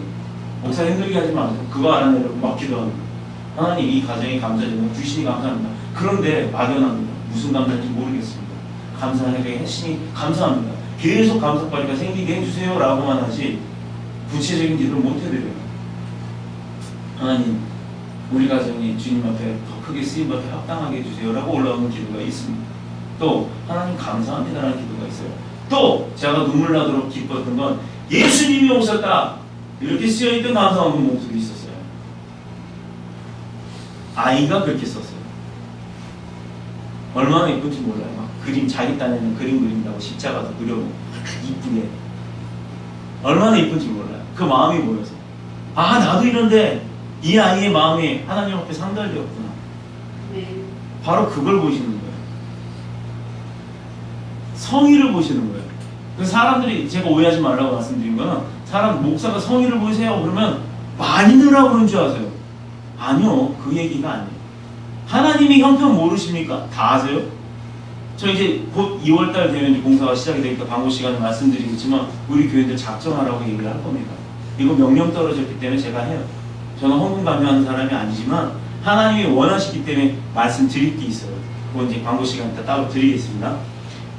목사 힘들게 하지 마세요. 그거 알아내려고 막 기도하는 거예요. 하나님 이 가정에 감사드리고 주시니 감사합니다. 그런데 막연합니다. 무슨 감사인지 모르겠습니다. 감사하게 했으니 감사합니다. 계속 감사거리가 생기게 해주세요 라고만 하지 구체적인 기도를 못 해드려요. 하나님 우리 가정이 주님 앞에 더 크게 쓰임 앞에 합당하게 해주세요 라고 올라오는 기도가 있습니다. 또 하나님 감사합니다 라는 기도가 있어요. 또 제가 눈물 나도록 기뻤던 건 예수님이 오셨다 이렇게 쓰여있던 감사헌금 목소리 있었어요. 아이가 그렇게 썼어요. 얼마나 예쁜지 몰라요. 막 그림 자기 딴에는 그림 그린다고 십자가도 그려고 이쁘게 얼마나 예쁜지 몰라요. 그 마음이 보여서 나도 이런데 이 아이의 마음이 하나님 앞에 상달되었구나. 네. 바로 그걸 보시는 거예요. 성의를 보시는 거예요. 그래서 사람들이 제가 오해하지 말라고 말씀드린 거는 사람 목사가 성의를 보세요 그러면 많이 넣으라고 그러는 줄 아세요? 아니요. 그 얘기가 아니에요. 하나님이 형편 모르십니까? 다 아세요? 저 이제 곧 2월달 되면 이제 공사가 시작이 되니까 광고 시간에 말씀드리겠지만 우리 교회들 작정하라고 얘기를 할 겁니다. 이거 명령 떨어졌기 때문에 제가 해요. 저는 헌금 감사하는 사람이 아니지만 하나님이 원하시기 때문에 말씀드릴 게 있어요. 그건 이제 광고 시간 때 따로 드리겠습니다.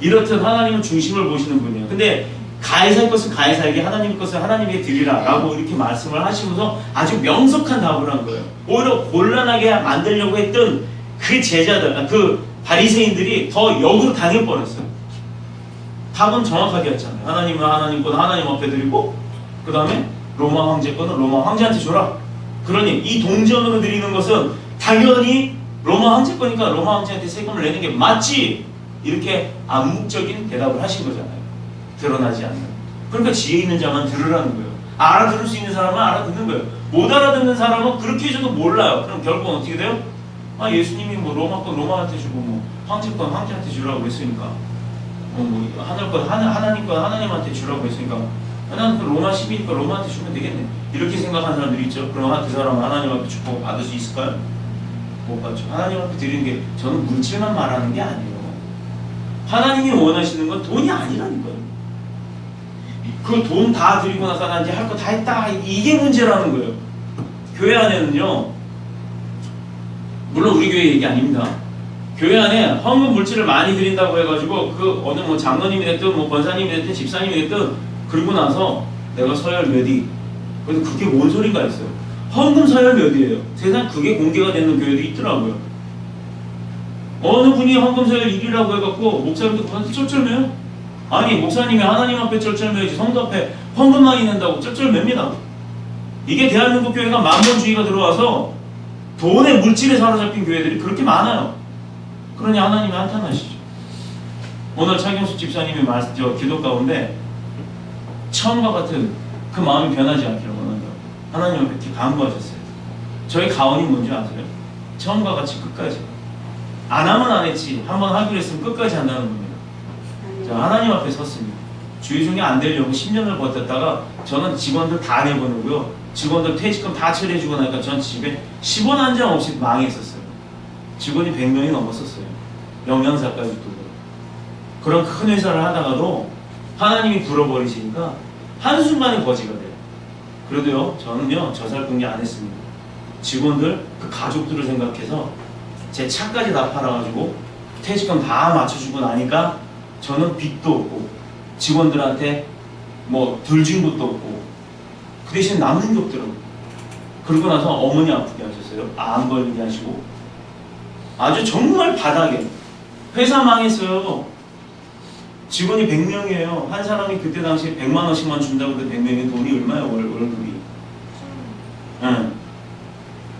이렇듯 하나님은 중심을 보시는 분이에요. 근데 가해살 것은 가해살게 하나님 것은 하나님에게 드리라 라고 이렇게 말씀을 하시면서 아주 명석한 답을 한 거예요. 오히려 곤란하게 만들려고 했던 그 제자들, 그 바리새인들이 더 역으로 당해 버렸어요. 답은 정확하게 했잖아요. 하나님은 하나님 건 하나님 앞에 드리고 그 다음에 로마 황제 거는 로마 황제한테 줘라. 그러니 이 동전으로 드리는 것은 당연히 로마 황제 거니까 로마 황제한테 세금을 내는 게 맞지. 이렇게 암묵적인 대답을 하신 거잖아요. 드러나지 않는. 그러니까 지혜 있는 자만 들으라는 거예요. 알아들을 수 있는 사람은 알아듣는 거예요. 못 알아듣는 사람은 그렇게 해줘도 몰라요. 그럼 결국은 어떻게 돼요? 예수님이 뭐 로마 건 로마한테 주고 뭐 황제 건 황제한테 주라고 했으니까 뭐 하늘 건 하나님 건 하나님한테 주라고 했으니까 나는 그 로마 시민이니까 로마한테 주면 되겠네. 이렇게 생각하는 사람들이 있죠. 그럼 그 사람은 하나님 앞에 축복을 받을 수 있을까요? 못 받죠. 하나님 앞에 드리는 게 저는 물질만 말하는 게 아니에요. 하나님이 원하시는 건 돈이 아니라는 거예요. 그 돈 다 드리고 나서 나 이제 할 거 다 했다. 이게 문제라는 거예요. 교회 안에는요, 물론 우리 교회 얘기 아닙니다. 교회 안에 헌금 물질을 많이 드린다고 해가지고 그 어느 뭐 장로님이 됐든 뭐 권사님이 됐든 집사님이 됐든 그러고 나서 내가 서열 몇위, 그래서 그게 뭔 소린가 했어요. 헌금 서열 몇이에요. 세상 그게 공개가 되는 교회도 있더라고요. 어느 분이 헌금 서열 1위라고 해갖고 목사님도 그한테 쩔쩔매요. 아니 목사님이 하나님 앞에 쩔쩔매야지 성도 앞에 헌금 많이 낸다고 쩔쩔맵니다. 이게 대한민국 교회가 만본주의가 들어와서 돈의 물질에 사로잡힌 교회들이 그렇게 많아요. 그러니 하나님이 한탄하시죠. 오늘 차경숙 집사님이 기도 가운데 처음과 같은 그 마음이 변하지 않기를 원한다고 하나님 앞에 이렇게 간구하셨어요. 저희 가언이 뭔지 아세요? 처음과 같이 끝까지. 안 하면 안 했지, 한번 하기로 했으면 끝까지 한다는 겁니다. 자, 하나님 앞에 섰습니다. 주의 중에 안 되려고 10년을 버텼다가 저는 직원들 다 내보내고요, 직원들 퇴직금 다 처리해주고 나니까 전 집에 10원 한 장 없이 망했었어요. 직원이 100명이 넘었었어요. 영양사까지 두고. 그런 큰 회사를 하다가도 하나님이 불어버리시니까 한순간에 거지가 돼요. 그래도요, 저는요, 저살궁리 안 했습니다. 직원들, 그 가족들을 생각해서 제 차까지 다 팔아가지고 퇴직금 다 맞춰주고 나니까 저는 빚도 없고 직원들한테 뭐 덜 준 것도 없고 그 대신 남는 게 없더라고요. 그러고 나서 어머니 아프게 하셨어요. 암 걸리게 하시고 아주 정말 바닥에 회사 망했어요. 직원이 100명이에요. 한 사람이 그때 당시에 100만 원씩만 준다고 해도 100명이 돈이 얼마예요? 월급이? 응.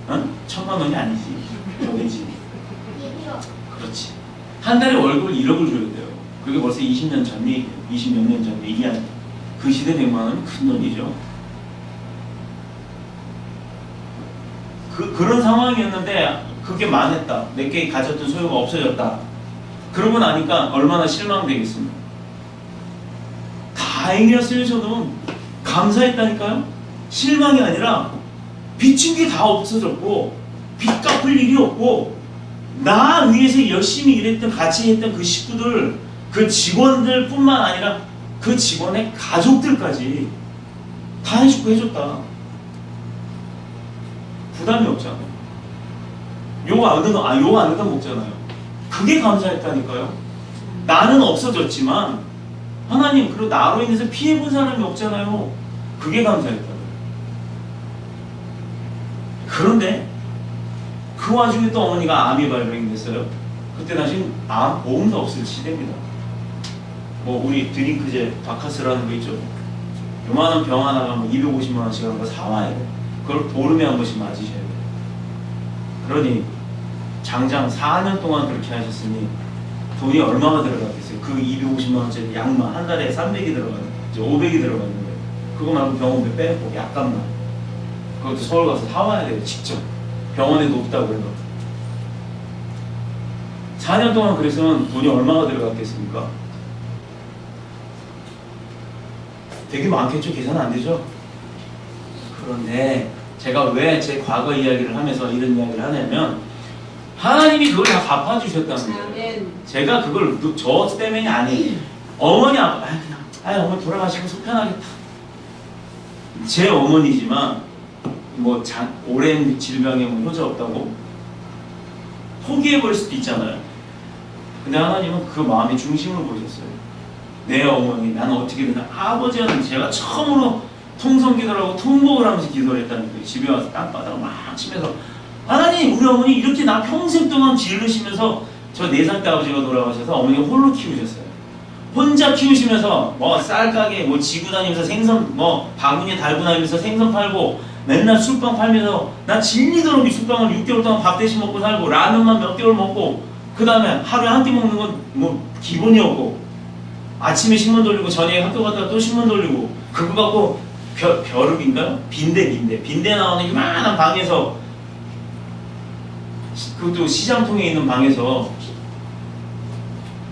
응? 1000만 원이 아니지. 저기지. 그렇지. 한 달에 월급을 1억을 줘야 돼요. 그게 벌써 20년 전 얘기예요. 20몇 년 전 얘기야. 그 시대 100만 원은 큰 돈이죠. 그런 상황이었는데 그게 망했다. 내게 가졌던 소유가 없어졌다. 그러고 나니까 얼마나 실망되겠습니까? 다행이었어요. 저는 감사했다니까요. 실망이 아니라 빚진 게 다 없어졌고 빚 갚을 일이 없고 나 위해서 열심히 일했던 같이 했던 그 식구들, 그 직원들 뿐만 아니라 그 직원의 가족들까지 다 해주고 해줬다. 부담이 없잖아요. 욕 안 듣다 먹잖아요. 그게 감사했다니까요. 나는 없어졌지만 하나님, 그리고 나로 인해서 피해본 사람이 없잖아요. 그게 감사했다고요. 그런데 그 와중에 또 어머니가 암이 발병이 됐어요. 그때 당시 암 보험도 없을 시대입니다. 뭐 우리 드링크제 바카스라는 거 있죠. 요만한 병 하나가 뭐 250만 원씩 하는 거 사와야 돼. 그걸 보름에 한 번씩 맞으셔야 돼요. 그러니 장장 4년 동안 그렇게 하셨으니 돈이 얼마가 들어갔겠어요? 그 250만 원짜리 약만 한 달에 300이 들어가는, 이제 500이 들어갔는데 그거 말고 병원비 빼고 약값만 그것도 서울 가서 사와야 돼요. 직접 병원에도 없다고 해서 4년 동안 그랬으면 돈이 얼마가 들어갔겠습니까? 되게 많겠죠? 계산 안 되죠? 그런데 제가 왜 제 과거 이야기를 하면서 이런 이야기를 하냐면 하나님이 그걸 다 갚아주셨다는 거예요. 제가 그걸 저 때문이 아니에요. 어머니 아빠, 어머니 돌아가시고 속 편하겠다. 제 어머니지만 뭐 오랜 질병에 뭐 효자 없다고 포기해버릴 수도 있잖아요. 근데 하나님은 그 마음의 중심을 보셨어요. 내 어머니, 나는 어떻게든 아버지는 제가 처음으로 통성기도하고 통곡을 하면서 기도를 했다는 거예요. 집에 와서 땅바닥을 막 치면서 하나님, 우리 어머니 이렇게 나 평생 동안 기르시면서 저 4살 때 아버지가 돌아가셔서 어머니가 홀로 키우셨어요. 혼자 키우시면서 뭐 쌀가게 뭐 지구 다니면서 생선 뭐 바구니에 달고 다니면서 생선 팔고 맨날 술빵 팔면서 나 질리도록 이 술빵을 6개월 동안 밥 대신 먹고 살고 라면만 몇 개월 먹고 그 다음에 하루에 한 끼 먹는 건 뭐 기본이었고 아침에 신문 돌리고 저녁에 학교 갔다가 또 신문 돌리고 그거 갖고 벼룩인가요? 빈대 나오는 이만한 방에서 그것도 시장통에 있는 방에서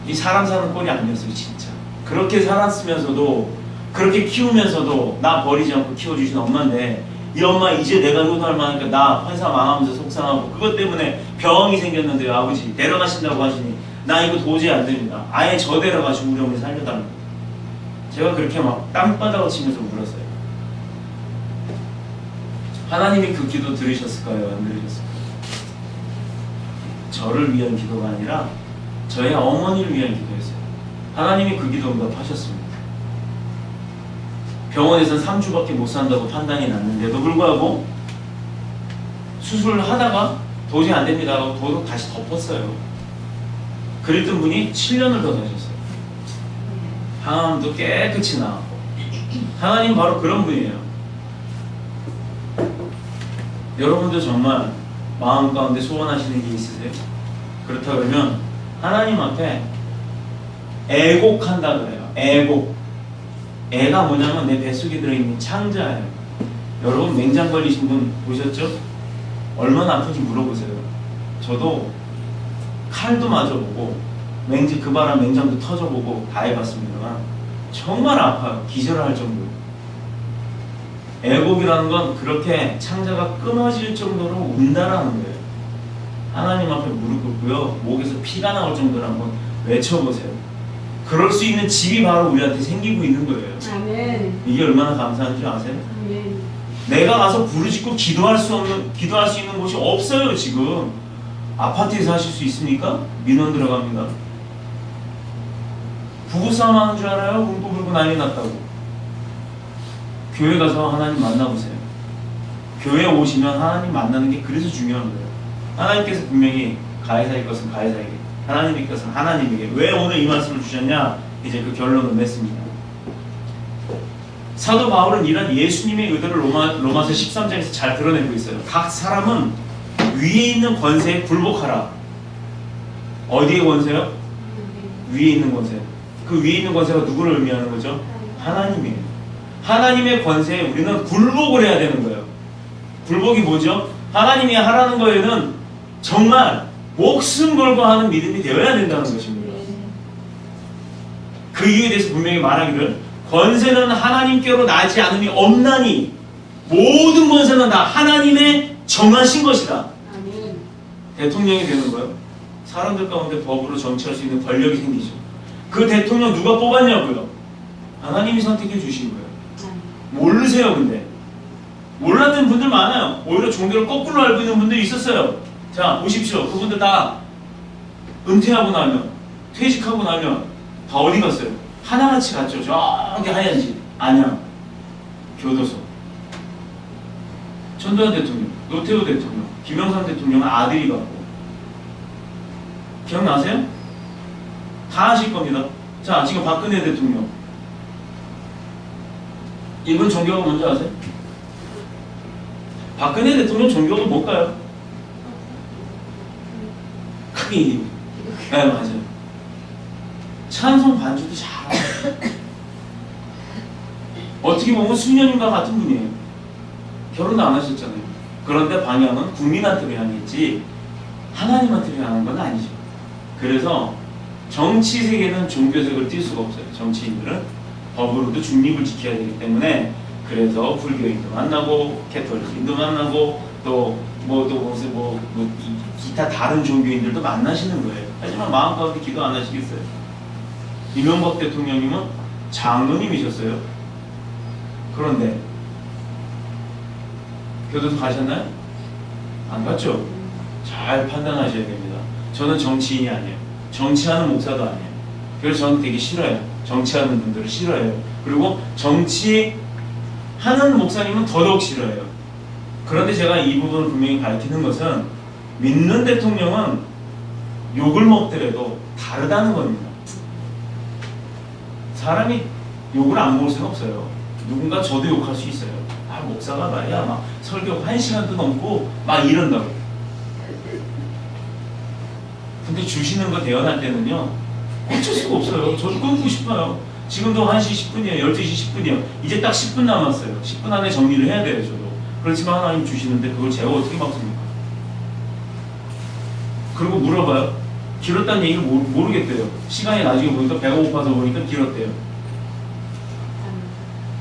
이 사람 사는 꼴이 아니었어요. 진짜 그렇게 살았으면서도 그렇게 키우면서도 나 버리지 않고 키워주신 엄마인데 이 엄마 이제 내가 효도할 만하니까 나 회사 망하면서 속상하고 그것 때문에 병이 생겼는데요. 아버지 데려가신다고 하시니 나 이거 도저히 안 됩니다. 아예 저 데려가시고 우리 어머니 살려달라고. 제가 그렇게 막 땅바닥을 치면서 울었어요. 하나님이 그 기도 들으셨을까요? 안 들으셨을까요? 저를 위한 기도가 아니라 저의 어머니를 위한 기도였어요. 하나님이 그 기도 응답하셨습니다. 병원에서는 3주밖에 못 산다고 판단이 났는데도 불구하고 수술을 하다가 도저히 안 됩니다 하고 도로 다시 덮었어요. 그랬던 분이 7년을 더 사셨어요. 항암도 깨끗이 나았고. 하나님 바로 그런 분이에요. 여러분도 정말 마음 가운데 소원하시는 게 있으세요? 그렇다 그러면 하나님 앞에 애곡한다 그래요. 애곡. 애가 뭐냐면 내 뱃속에 들어있는 창자예요. 여러분 맹장 걸리신 분 보셨죠? 얼마나 아픈지 물어보세요. 저도 칼도 맞아보고 그 바람 맹장도 터져보고 다 해봤습니다만 정말 아파요. 기절할 정도로. 애곡이라는 건 그렇게 창자가 끊어질 정도로 운다라는 거예요. 하나님 앞에 무릎 꿇고요. 목에서 피가 나올 정도로 한번 외쳐보세요. 그럴 수 있는 집이 바로 우리한테 생기고 있는 거예요. 아멘. 이게 얼마나 감사한 줄 아세요? 아멘. 내가 가서 부르짖고 기도할 수 있는 곳이 없어요. 지금 아파트에서 하실 수 있습니까? 민원 들어갑니다. 부부싸움 하는 줄 알아요? 울고 불고 난리 났다고. 교회 가서 하나님 만나보세요. 교회 오시면 하나님 만나는 게 그래서 중요한 거예요. 하나님께서 분명히 가해사의 것은 가해사에게, 하나님의 것은 하나님에게. 왜 오늘 이 말씀을 주셨냐? 이제 그 결론을 맺습니다. 사도 바울은 이런 예수님의 의도를 로마서 13장에서 잘 드러내고 있어요. 각 사람은 위에 있는 권세에 굴복하라. 어디의 권세요? 위에 있는 권세. 그 위에 있는 권세가 누구를 의미하는 거죠? 하나님이에요. 하나님의 권세에 우리는 굴복을 해야 되는 거예요. 굴복이 뭐죠? 하나님이 하라는 거에는 정말 목숨 걸고 하는 믿음이 되어야 된다는 것입니다. 그 이유에 대해서 분명히 말하기를 권세는 하나님께로 나지 않음이 없나니 모든 권세는 다 하나님의 정하신 것이다. 아멘. 대통령이 되는 거예요. 사람들 가운데 법으로 정치할 수 있는 권력이 생기죠. 그 대통령 누가 뽑았냐고요? 하나님이 선택해 주신 거예요. 모르세요. 근데 몰랐던 분들 많아요. 오히려 종교를 거꾸로 알고 있는 분들이 있었어요. 자 보십시오. 그분들 다 은퇴하고 나면, 퇴직하고 나면 다 어디 갔어요? 하나같이 갔죠. 저기 하얀 집 안양 교도소. 전두환 대통령, 노태우 대통령, 김영삼 대통령은 아들이 갔고. 기억나세요? 다 아실 겁니다. 자 지금 박근혜 대통령, 이분 종교가 뭔지 아세요? 박근혜 대통령 종교가 뭘까요? 크게 얘기해요. 네, 맞아요. 찬송 반주도 잘하고 어떻게 보면 수녀님과 같은 분이에요. 결혼도 안 하셨잖아요. 그런데 방향은 국민한테 향했지 하나님한테 향한 건 아니죠. 그래서 정치 세계는 종교색을 띌 수가 없어요. 정치인들은 법으로도 중립을 지켜야 되기 때문에. 그래서 불교인도 만나고 캐톨릭인도 만나고 또 기타 다른 종교인들도 만나시는 거예요. 하지만 마음 가운데 기도 안 하시겠어요? 이명박 대통령님은 장로님이셨어요. 그런데 교도소 가셨나요? 안 갔죠? 잘 판단하셔야 됩니다. 저는 정치인이 아니에요. 정치하는 목사도 아니에요. 그래서 저는 되게 싫어요. 정치하는 분들을 싫어해요. 그리고 정치하는 목사님은 더더욱 싫어해요. 그런데 제가 이 부분을 분명히 밝히는 것은 믿는 대통령은 욕을 먹더라도 다르다는 겁니다. 사람이 욕을 안 먹을 수는 없어요. 누군가 저도 욕할 수 있어요. 아 목사가 말이야 막 설교 1시간도 넘고 막 이런다고. 근데 주시는 거 대연할 때는요 어쩔 수가 없어요. 저도 끊고 싶어요. 지금도 1시 10분이에요. 12시 10분이에요. 이제 딱 10분 남았어요. 10분 안에 정리를 해야 돼요. 저도. 그렇지만 하나님 주시는데 그걸 제가 어떻게 막습니까? 그리고 물어봐요. 길었다는 얘기를 모르겠대요. 시간이 나중에 보니까 배가 고파서 보니까 길었대요.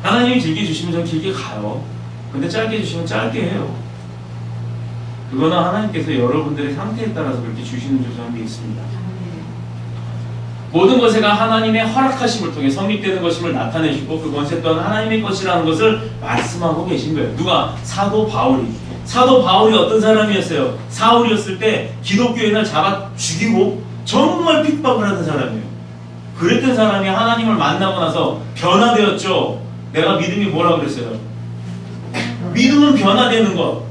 하나님이 길게 주시면 저는 길게 가요. 근데 짧게 주시면 짧게 해요. 그거는 하나님께서 여러분들의 상태에 따라서 그렇게 주시는 줄 저는 믿습니다. 모든 권세가 하나님의 허락하심을 통해 성립되는 것임을 나타내시고 그 권세 또한 하나님의 것이라는 것을 말씀하고 계신 거예요. 누가? 사도 바울이. 사도 바울이 어떤 사람이었어요? 사울이었을 때 기독교인을 잡아 죽이고 정말 핍박을 하던 사람이에요. 그랬던 사람이 하나님을 만나고 나서 변화되었죠. 내가 믿음이 뭐라 그랬어요? 믿음은 변화되는 것.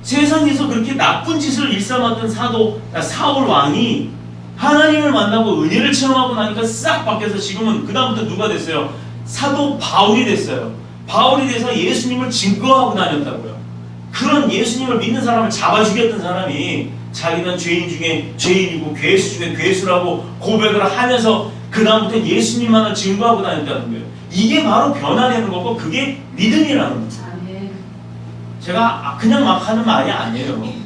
세상에서 그렇게 나쁜 짓을 일삼았던 사울 왕이 하나님을 만나고 은혜를 체험하고 나니까 싹 바뀌어서 지금은 그 다음부터 누가 됐어요? 사도 바울이 됐어요. 바울이 돼서 예수님을 증거하고 다녔다고요. 그런 예수님을 믿는 사람을 잡아 죽였던 사람이 자기는 죄인 중에 죄인이고 괴수 중에 괴수라고 고백을 하면서 그 다음부터 예수님만을 증거하고 다녔다는 거예요. 이게 바로 변화되는 거고 그게 믿음이라는 거죠. 제가 그냥 막 하는 말이 아니에요.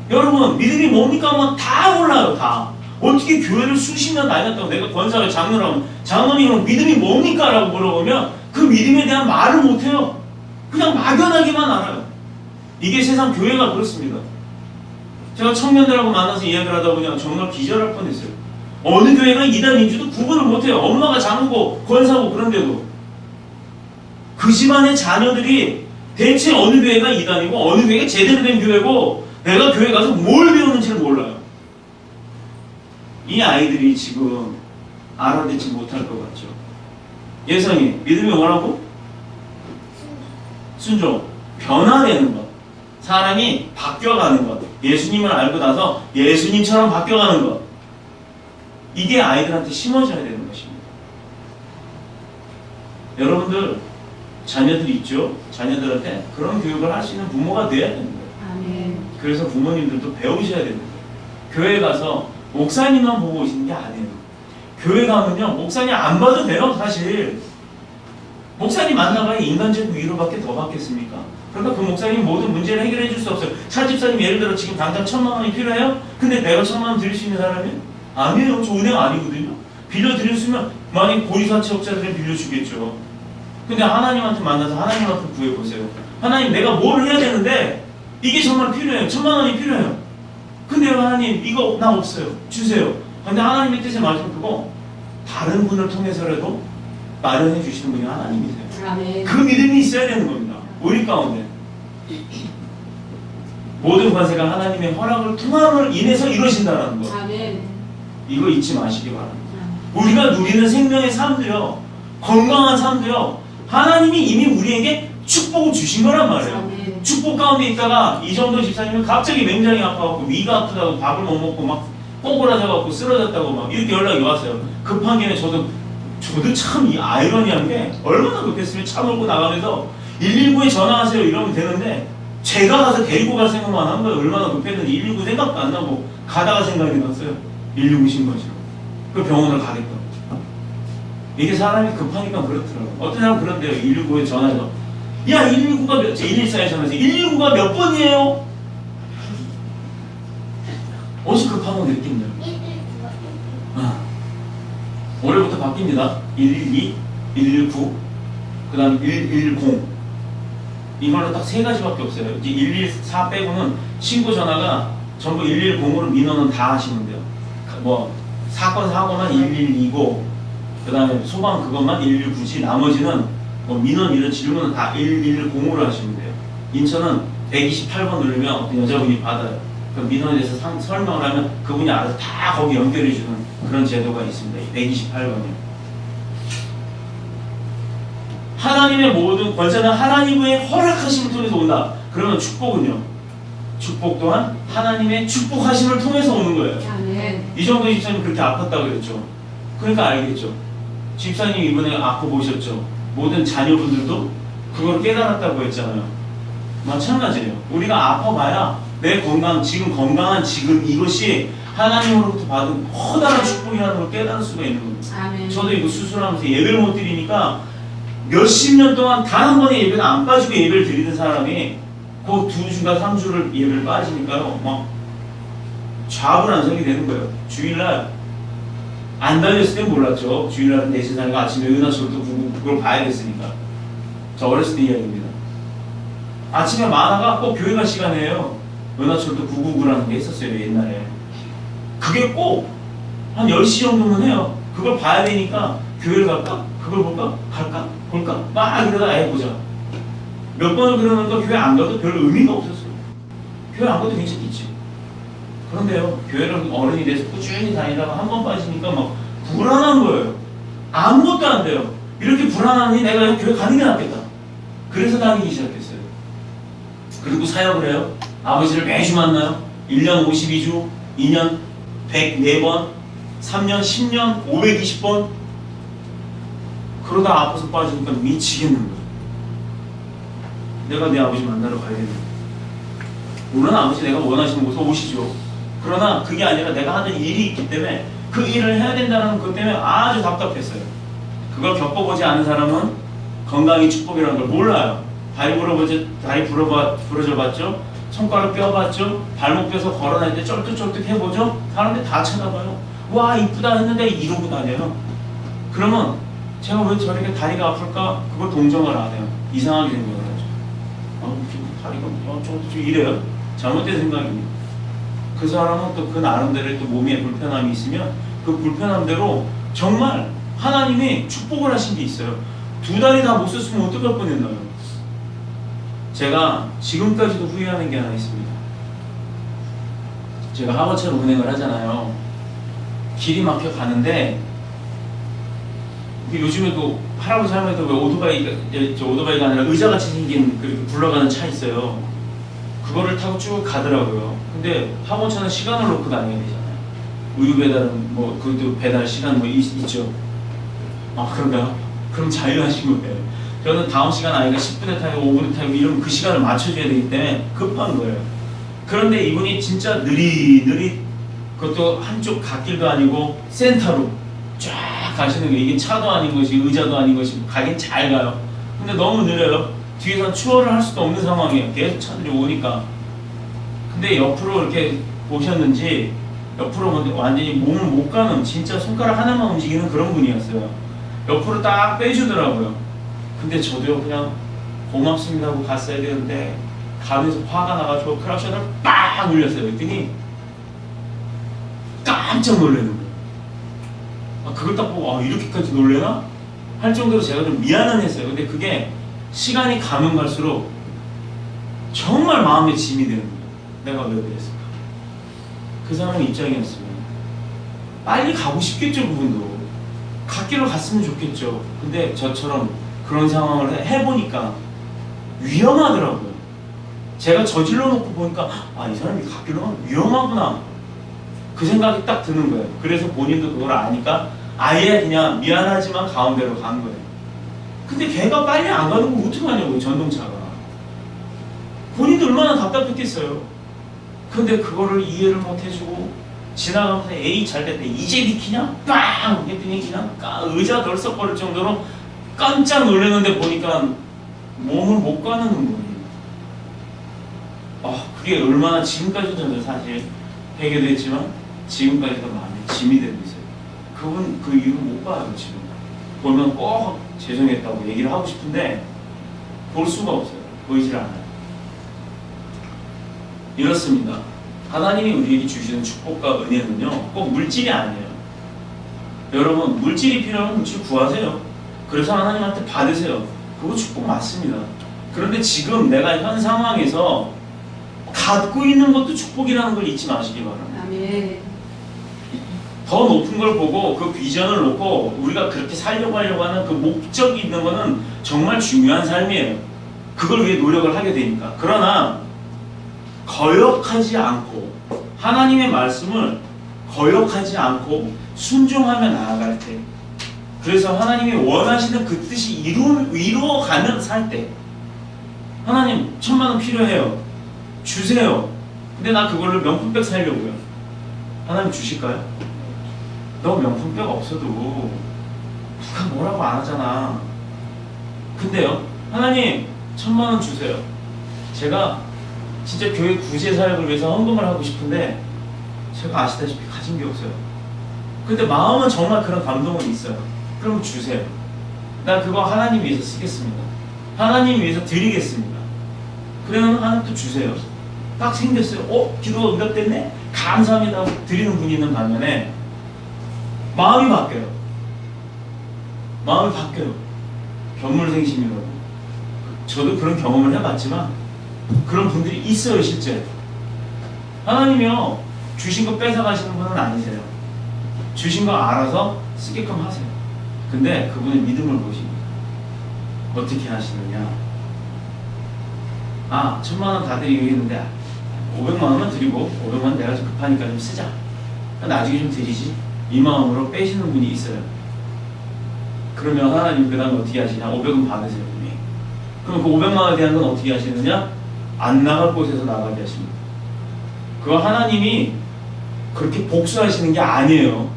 여러분 믿음이 뭡니까 하면 다 몰라요. 다. 어떻게 교회를 수십 년 다녔다고 내가 권사를 장로라면 장로님 그럼 믿음이 뭡니까? 라고 물어보면 그 믿음에 대한 말을 못해요. 그냥 막연하게만 알아요. 이게 세상 교회가 그렇습니다. 제가 청년들하고 만나서 이야기를 하다 보니 정말 기절할 뻔했어요. 어느 교회가 이단인지도 구분을 못해요. 엄마가 장로고 권사고 그런데도 그 집안의 자녀들이 대체 어느 교회가 이단이고 어느 교회가 제대로 된 교회고 내가 교회 가서 뭘 배우는지를 몰라요. 이 아이들이 지금 알아듣지 못할 것 같죠. 예성이 믿음이 뭐라고? 순종, 변화되는 것. 사람이 바뀌어가는 것. 예수님을 알고 나서 예수님처럼 바뀌어가는 것. 이게 아이들한테 심어져야 되는 것입니다. 여러분들 자녀들이 있죠? 자녀들한테 그런 교육을 할 수 있는 부모가 돼야 되는 거예요. 아멘. 그래서 부모님들도 배우셔야 되는 거예요. 교회 가서 목사님만 보고 오시는 게 아니에요. 교회 가면요 목사님 안 봐도 돼요. 사실 목사님 만나봐야 인간적 위로밖에 더 받겠습니까? 그러니까 그 목사님 모든 문제를 해결해 줄 수 없어요. 차집사님 예를 들어 지금 당장 1,000만 원이 필요해요? 근데 내가 1,000만 원 드릴 수 있는 사람이? 아니에요. 저 은행 아니거든요. 빌려드렸으면 만약 고리사채업자들은 빌려주겠죠. 근데 하나님한테 만나서 하나님한테 구해보세요. 하나님 내가 뭘 해야 되는데 이게 정말 필요해요. 1,000만 원이 필요해요. 근데 하나님 이거 나 없어요. 주세요. 근데 하나님의 뜻에 맞으면 그거 다른 분을 통해서라도 마련해 주시는 분이 하나님이세요. 아멘. 그 믿음이 있어야 되는 겁니다. 우리 가운데 모든 권세가 하나님의 허락을 통함을 인해서 이루어진다는 거. 아멘. 이거 잊지 마시기 바랍니다. 우리가 누리는 생명의 삶도요, 건강한 삶도요, 하나님이 이미 우리에게 축복을 주신 거란 말이에요. 아멘. 축복 가운데 있다가 이정도 집사님은 갑자기 맹장이 아파갖고 위가 아프다고 밥을 못 먹고 막 꼬꾸라져갖고 쓰러졌다고 막 이렇게 연락이 왔어요. 급한 김에 저도 참 이 아이러니한 게 얼마나 급했으면 차 몰고 나가면서 119에 전화하세요 이러면 되는데 제가 가서 데리고 갈 생각만 한 거예요. 얼마나 급했는지 119 생각도 안 나고 가다가 생각이 났어요. 119 신고하시고 그 병원을 가겠다고. 이게 사람이 급하니까 그렇더라고요. 어떤 사람은 그런데요. 119에 전화해서 야 119가 몇, 114에 전화해서 119가 몇 번이에요? 어디서 급한 거 느낀다. 올해부터 바뀝니다. 112, 119, 그 다음 110. 이걸로 딱 세 가지밖에 없어요. 이제 114 빼고는 신고 전화가 전부 110으로 민원은 다 하시면 돼요. 뭐 사건 사고만 112고 그 다음에 소방 그것만 119지 나머지는 뭐 민원 이런 질문은 다 110으로 하시면 돼요. 인천은 128번 누르면 어떤 여자분이 받아요. 그 민원에 대해서 설명을 하면 그분이 알아서 다 거기 연결해주는 그런 제도가 있습니다. 128번이요. 하나님의 모든 권세는 하나님의 허락하심을 통해서 온다. 그러면 축복은요? 축복 또한 하나님의 축복하심을 통해서 오는 거예요. 아멘. 이정도 집사님 그렇게 아팠다고 그랬죠. 그러니까 알겠죠. 집사님 이번에 아파 보셨죠. 모든 자녀분들도 그걸 깨달았다고 했잖아요. 마찬가지예요. 우리가 아파봐야 내 건강, 지금 건강한 지금 이것이 하나님으로부터 받은 커다란 축복이라는 걸 깨달을 수가 있는 겁니다. 아멘. 저도 이거 수술하면서 예배를 못 드리니까 몇십 년 동안 단 한 번의 예배가 안 빠지고 예배를 드리는 사람이 그 2주가 3주를 예배를 빠지니까요. 막 좌불안석이 되는 거예요. 주일날 안 다녔을 땐 몰랐죠. 주일날은 내 세상이가 아침에 은하철도 구구 그걸 봐야 됐으니까. 저 어렸을 때 이야기입니다. 아침에 만화가 꼭 교회 갈 시간이에요. 은하철도 999라는 게 있었어요. 옛날에. 그게 꼭 한 10시 정도면 해요. 그걸 봐야 되니까 교회를 갈까? 그걸 볼까? 갈까? 볼까? 막 이러다가 애 보자. 몇 번을 그러니까 교회 안 가도 별 의미가 없었어요. 교회 안 가도 괜찮겠지. 그런데요, 교회를 어른이 돼서 꾸준히 다니다가 한 번 빠지니까 막 불안한 거예요. 아무것도 안 돼요. 이렇게 불안하니 내가 교회 가는 게 낫겠다. 그래서 다니기 시작했어요. 그리고 사역을 해요. 아버지를 매주 만나요. 1년 52주, 2년 104번, 3년 10년 520번. 그러다 아파서 빠지니까 미치겠는 거예요. 내가 내 아버지 만나러 가야 되는 거예요. 물론 아버지 내가 원하시는 곳에 오시죠. 그러나 그게 아니라 내가 하는 일이 있기 때문에 그 일을 해야 된다는 것 때문에 아주 답답했어요. 그걸 겪어보지 않은 사람은 건강이 축복이라는 걸 몰라요. 다리 부러져 봤죠? 손가락 뼈봤죠? 발목 뼈서 걸어다닐 때 쩔뚝쩔뚝 해보죠? 사람들이 다 쳐다봐요. 와 이쁘다 했는데 이러고 다녀요. 그러면 제가 왜 저렇게 다리가 아플까? 그걸 동정을 안 해요. 이상하게 생각을 하죠. 다리가 좀 이래요. 잘못된 생각입니다. 그 사람은 또 그 나름대로 또 몸에 불편함이 있으면 그 불편함대로 정말 하나님이 축복을 하신 게 있어요. 2다리 다 못 썼으면 어떡할 뻔했나요? 제가 지금까지도 후회하는 게 하나 있습니다. 제가 하버처럼 운행을 하잖아요. 길이 막혀 가는데 요즘에도 할아버지 할머니도 왜 오토바이가 아니라 의자같이 생긴 그 굴러가는 차 있어요. 그거를 타고 쭉 가더라고요. 근데 화물차는 시간을 놓고 다녀야 되잖아요. 우유 배달은 뭐 그것도 배달 시간 뭐 있죠. 아 그런가요? 그럼 자유하신 거예요. 저는 다음 시간 아이가 10분에 타고 5분에 타고 이러면 그 시간을 맞춰줘야 되기 때문에 급한 거예요. 그런데 이분이 진짜 느릿느릿 그것도 한쪽 갓길도 아니고 센터로 쫙 가시는 거예요. 이게 차도 아닌 것이 의자도 아닌 것이 가긴 잘 가요. 근데 너무 느려요. 뒤에서 추월을 할 수도 없는 상황이에요. 계속 차들이 오니까. 근데 옆으로 이렇게 보셨는지 옆으로 완전히 몸을 못 가는 진짜 손가락 하나만 움직이는 그런 분이었어요. 옆으로 딱 빼주더라고요. 근데 저도요 그냥 고맙습니다 하고 갔어야 되는데 가면서 화가 나가지고 크락션을 빡 울렸어요. 그랬더니 깜짝 놀라는 거예요. 그걸 딱 보고 이렇게까지 놀래나? 할 정도로 제가 좀 미안은 했어요. 근데 그게 시간이 가면 갈수록 정말 마음에 짐이 되는 거예요. 내가 왜 그랬을까? 그 사람 입장이었으면 빨리 가고 싶겠죠. 그분도 갓길로 갔으면 좋겠죠. 근데 저처럼 그런 상황을 해보니까 위험하더라고요. 제가 저질러 놓고 보니까 이 사람이 갓길로 가면 위험하구나 그 생각이 딱 드는 거예요. 그래서 본인도 그걸 아니까 아예 그냥 미안하지만 가운데로 간 거예요. 근데 걔가 빨리 안 가는 거 어떡하냐고요. 전동차가 본인도 얼마나 답답했겠어요. 근데 그거를 이해를 못 해주고 지나가면서 에이 잘 됐다 이제 비키냐? 빵! 했더니 그냥 의자 덜썩거릴 정도로 깜짝 놀랐는데 보니까 몸을 못 가는 거예요. 그게 얼마나 지금까지도 저는 사실 해결됐지만 지금까지도 마음에 짐이 되고 있어요. 그분 그 이유를 못 봐요. 지금 보면 꼭 죄송했다고 얘기를 하고 싶은데 볼 수가 없어요. 보이질 않아요. 이렇습니다. 하나님이 우리에게 주시는 축복과 은혜는요 꼭 물질이 아니에요. 여러분 물질이 필요하면 물질 구하세요. 그래서 하나님한테 받으세요. 그거 축복 맞습니다. 그런데 지금 내가 현 상황에서 갖고 있는 것도 축복이라는 걸 잊지 마시기 바랍니다. 아멘. 더 높은 걸 보고 그 비전을 놓고 우리가 그렇게 살려고 하려고 하는 그 목적이 있는 것은 정말 중요한 삶이에요. 그걸 위해 노력을 하게 되니까. 그러나 거역하지 않고 하나님의 말씀을 거역하지 않고 순종하며 나아갈 때, 그래서 하나님이 원하시는 그 뜻이 이루어가는 살 때, 하나님 1000만 원 필요해요. 주세요. 근데 나 그걸로 명품백 살려고요. 하나님 주실까요? 너 명품백 없어도 누가 뭐라고 안 하잖아. 근데요, 하나님 1000만 원 주세요. 제가 진짜 교회 구제 사역을 위해서 헌금을 하고 싶은데 제가 아시다시피 가진 게 없어요. 근데 마음은 정말 그런 감동은 있어요. 그럼 주세요. 나 그거 하나님 위해서 쓰겠습니다. 하나님 위해서 드리겠습니다. 그러면 하나님 또 주세요. 딱 생겼어요. 기도가 응답됐네? 감사합니다 하고 드리는 분이 있는 반면에 마음이 바뀌어요. 마음이 바뀌어요. 견물생심이라고. 저도 그런 경험을 해봤지만 그런 분들이 있어요, 실제. 하나님이요, 주신 거 뺏어가시는 분은 아니세요. 주신 거 알아서 쓰게끔 하세요. 근데 그분의 믿음을 보십니다. 어떻게 하시느냐. 1,000만 원 다 드리고 있는데 500만 원만 드리고 500만 원 내가 좀 급하니까 좀 쓰자. 나중에 좀 드리지. 이 마음으로 빼시는 분이 있어요. 그러면 하나님 그 다음에 어떻게 하시냐. 500원 받으세요, 분이. 그럼 그 500만 원에 대한 건 어떻게 하시느냐. 안 나갈 곳에서 나가게 하십니다. 그거 하나님이 그렇게 복수하시는 게 아니에요.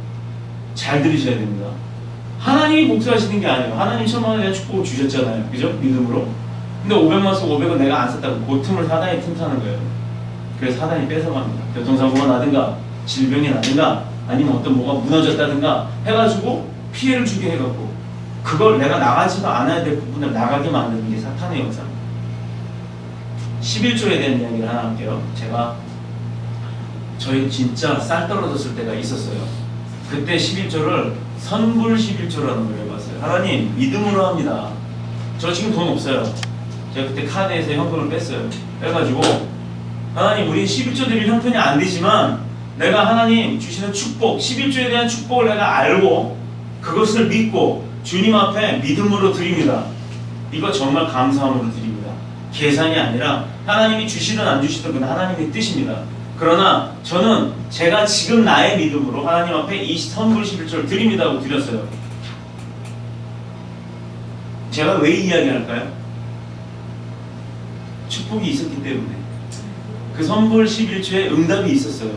잘 들으셔야 됩니다. 하나님이 복수하시는 게 아니에요. 하나님 1,000만 원에 대한 축복을 주셨잖아요. 그죠? 믿음으로. 근데 500만 쓰고 500원 내가 안 썼다고 그 틈을 사단이 틈타는 거예요. 그래서 사단이 뺏어갑니다. 교통사고가 나든가 질병이 나든가 아니면 어떤 뭐가 무너졌다든가 해가지고 피해를 주게 해갖고 그걸 내가 나가지도 않아야 될 부분을 나가게 만드는 게 사탄의 역사입니다. 11조에 대한 이야기를 하나 할게요. 제가 저희 진짜 쌀 떨어졌을 때가 있었어요. 그때 11조를 선불 11조라는 걸 해봤어요. 하나님 믿음으로 합니다. 저 지금 돈 없어요. 제가 그때 카드에서 현금을 뺐어요. 빼가지고 하나님 우리 11조 드릴 형편이 안 되지만 내가 하나님 주시는 축복 11조에 대한 축복을 내가 알고 그것을 믿고 주님 앞에 믿음으로 드립니다. 이거 정말 감사함으로 드립니다. 계산이 아니라 하나님이 주시든 안 주시든 그건 하나님의 뜻입니다. 그러나 저는 제가 지금 나의 믿음으로 하나님 앞에 이 선불 11조를 드립니다 하고 드렸어요. 제가 왜 이야기할까요? 축복이 있었기 때문에. 그 선불 11조에 응답이 있었어요.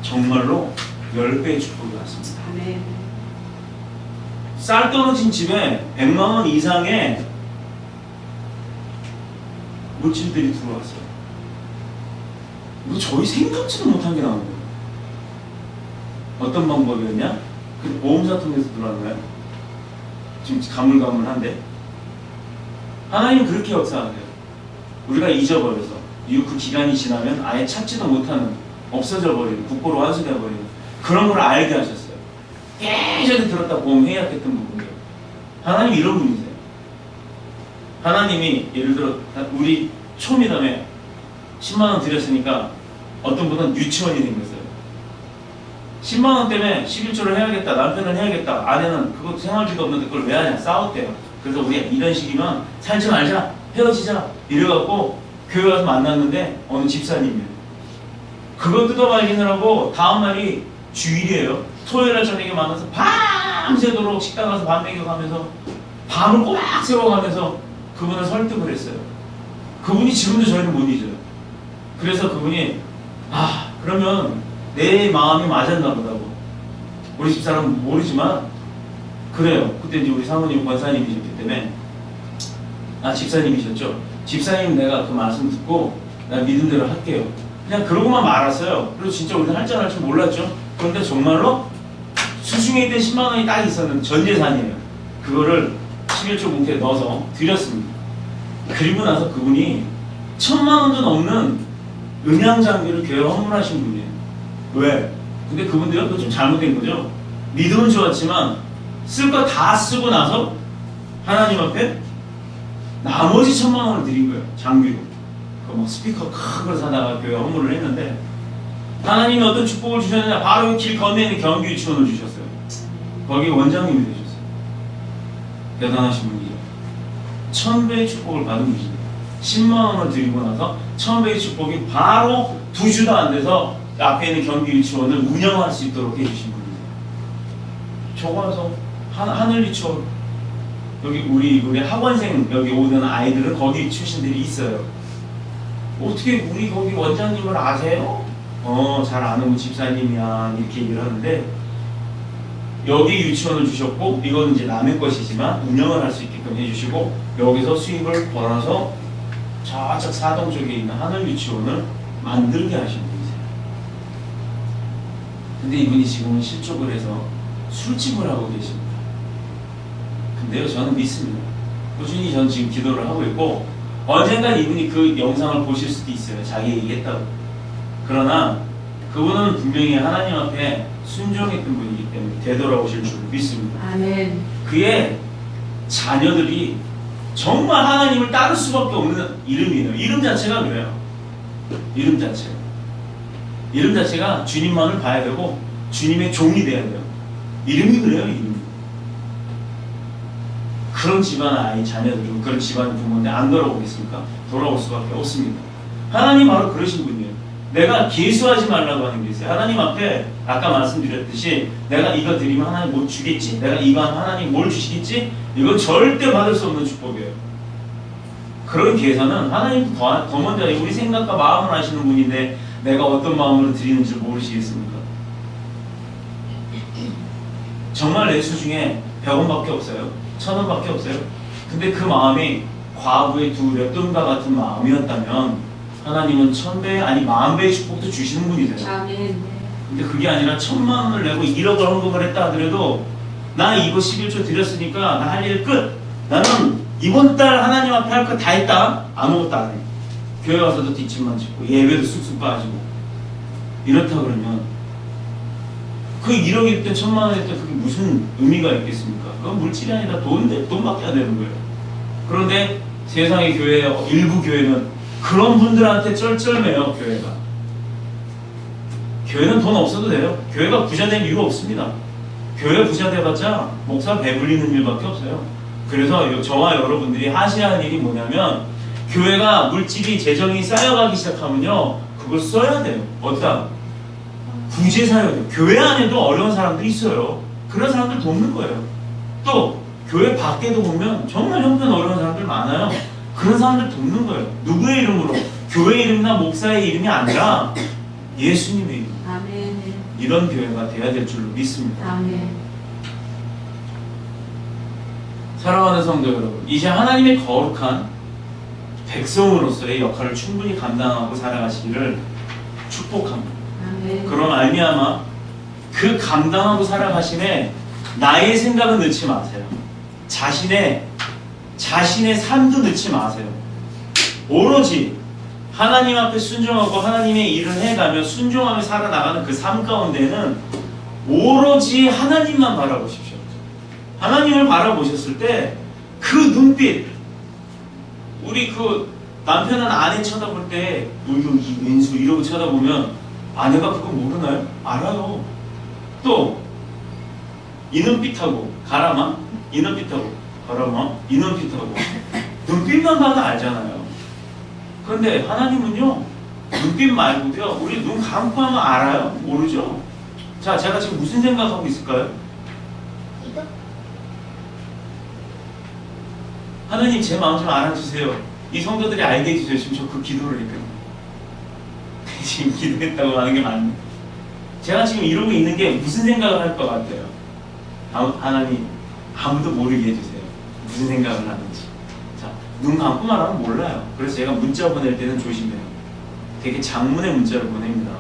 정말로 10배의 축복이 왔습니다. 아멘. 쌀 떨어진 집에 100만 원 이상의 물질들이 들어왔어요. 이거 저희 생각지도 못한 게 나온 거예요. 어떤 방법이었냐? 그 보험사 통해서 들어왔나요? 지금 가물가물한데 하나님은 그렇게 역사하세요. 우리가 잊어버려서 그 기간이 지나면 아예 찾지도 못하는 없어져 버리는 국고로 환수돼 버리는 그런 걸 알게 하셨어요. 예전에 들었다 보험 해약했던 부분이에요. 하나님 이런 분이세요. 하나님이 예를 들어 우리 초미담에 10만 원 드렸으니까 어떤 분은 유치원이 생겼어요. 10만 원 때문에 11조를 해야겠다, 남편을 해야겠다, 아내는 그것도 생활비도 없는데 그걸 왜 하냐, 싸웠대요. 그래서 우리가 이런 식이면 살지 말자, 헤어지자 이래갖고 교회 가서 만났는데 어느 집사님이에요. 그거 뜯어 발견하고 다음날이 주일이에요. 토요일날 저녁에 만나서 밤새도록 식당 가서 밥 먹여가면서 밤을 꼬박 세워가면서 그분을 설득을 했어요. 그분이 지금도 저희를 못 잊어요. 그래서 그분이 그러면 내 마음이 맞았나 보다고. 우리 집사람은 모르지만 그래요. 그때 이제 우리 사모님 권사님이셨기 때문에 집사님이셨죠. 집사님 내가 그 말씀 듣고 나 믿음대로 할게요. 그냥 그러고만 말았어요. 그리고 진짜 우리는 할 줄 알 줄 몰랐죠. 그런데 정말로 수중에 있던 10만 원이 딱 있었는 전 재산이에요. 그거를 11조 뭉태에 넣어서 드렸습니다. 그리고 나서 그분이 1,000만 원도 넘는 음향 장비를 교회에 헌물하신 분이에요. 왜? 근데 그분들은 그거 좀 잘못된 거죠. 믿음은 좋았지만 쓸 거 다 쓰고 나서 하나님 앞에 나머지 1,000만 원을 드린 거예요. 장비로. 그 막 스피커 큰 걸 사다가 교회 헌물을 했는데 하나님이 어떤 축복을 주셨느냐. 바로 길 건너에 있는 경기 유치원을 주셨어요. 거기 원장님이 되셨어요. 대단하신 분이죠. 1,000배의 축복을 받은 분이죠. 10만 원을 드리고 나서 1,000배의 축복이 바로 2주도 안 돼서 앞에 있는 경기 유치원을 운영할 수 있도록 해주신 분이세요. 저거서 하늘 유치원 여기 우리 학원생 여기 오는 아이들은 거기 출신들이 있어요. 어떻게 우리 거기 원장님을 아세요? 잘 아는 집사님이야 이렇게 얘기를 하는데 여기 유치원을 주셨고 이거는 이제 남의 것이지만 운영을 할 수 있게끔 해주시고 여기서 수입을 벌어서 저쪽 사동 쪽에 있는 하늘 유치원을 만들게 하신 분이세요. 근데 이분이 지금은 실족을 해서 술집을 하고 계십니다. 근데요 저는 믿습니다. 꾸준히 저는 지금 기도를 하고 있고 언젠간 이분이 그 영상을 보실 수도 있어요. 자기 얘기했다고. 그러나 그분은 분명히 하나님 앞에 순종했던 분이기 때문에 되돌아오실 줄 믿습니다. 아멘. 그의 자녀들이 정말 하나님을 따를 수밖에 없는 이름이에요. 이름 자체가 그래요. 이름 자체가 주님만을 봐야 되고 주님의 종이 돼야 돼요. 이름이 그래요. 이름이. 그런 집안 아이 자녀들은 그런 집안 부모인데 안 돌아오겠습니까? 돌아올 수밖에 없습니다. 하나님 바로 그러신 분이에요. 내가 계수하지 말라고 하는 게 있어요. 하나님 앞에 아까 말씀드렸듯이 내가 이거 드리면 하나님 못 주겠지, 내가 이거 하면 하나님 뭘 주시겠지, 이건 절대 받을 수 없는 축복이에요. 그런 계산은 하나님 더 먼저 우리 생각과 마음을 아시는 분인데 내가 어떤 마음으로 드리는지 모르시겠습니까? 정말 내수 중에 100원밖에 없어요. 1000원밖에 없어요. 근데 그 마음이 과부의 두 랩돈과 같은 마음이었다면 하나님은 1000배 아니 10,000배의 축복도 주시는 분이세요. 아멘. 근데 그게 아니라 1000만 원을 내고 1억을 헌금을 했다 하더라도 나 이거 11조 드렸으니까 나 할 일 끝. 나는 이번 달 하나님 앞에 할 거 다 했다. 아무것도 안 해. 교회 와서도 뒷짐만 짓고 예배도 쑥쑥 빠지고 이렇다 그러면 그 1억일 때 1000만 원일 때 그게 무슨 의미가 있겠습니까? 그건 물질이 아니라 돈밖에 안 되는 거예요. 그런데 세상의 교회 일부 교회는 그런 분들한테 쩔쩔매요. 교회는 돈 없어도 돼요. 교회가 부자 될 이유 없습니다. 교회 부자 돼봤자 목사 배불리는 일밖에 없어요. 그래서 저와 여러분들이 하셔야 할 일이 뭐냐면 교회가 물질이 재정이 쌓여가기 시작하면요 그걸 써야 돼요. 어디다? 구제 사야 돼요. 교회 안에도 어려운 사람들이 있어요. 그런 사람들 돕는 거예요. 또 교회 밖에도 보면 정말 형편 어려운 사람들 많아요. 그런 사람들 돕는 거예요. 누구의 이름으로? 교회 이름이나 목사의 이름이 아니라 예수님의 이름. 아멘. 이런 교회가 돼야 될 줄로 믿습니다. 아멘. 사랑하는 성도 여러분, 이제 하나님의 거룩한 백성으로서의 역할을 충분히 감당하고 살아가시기를 축복합니다. 아멘. 그럼 알미야마 그 감당하고 살아가심에 나의 생각은 넣지 마세요. 자신의 삶도 넣지 마세요. 오로지 하나님 앞에 순종하고 하나님의 일을 해가며 순종하며 살아나가는 그 삶 가운데는 오로지 하나님만 바라보십시오. 하나님을 바라보셨을 때 그 눈빛, 우리 그 남편은 아내 쳐다볼 때 이 왼수 이러고 쳐다보면 아내가 그거 모르나요? 알아요. 또 이 눈빛하고 가라마, 이 눈빛하고 가라마, 이 눈빛하고 눈빛만 봐도 알잖아요. 그런데 하나님은요 눈빛 말고요 우리 눈 감고 하면 알아요? 모르죠? 자, 제가 지금 무슨 생각하고 있을까요? 하나님 제 마음 좀 알아주세요. 이 성도들이 알게 해주세요. 지금 저 그 기도를 했거든요. 지금 기도했다고 하는 게 맞네. 제가 지금 이러고 있는 게 무슨 생각을 할 것 같아요? 하나님 아무도 모르게 해주세요. 무슨 생각을 하는지. 자, 눈 감고 말하면 몰라요. 그래서 제가 문자 보낼 때는 조심해요. 되게 장문의 문자를 보냅니다.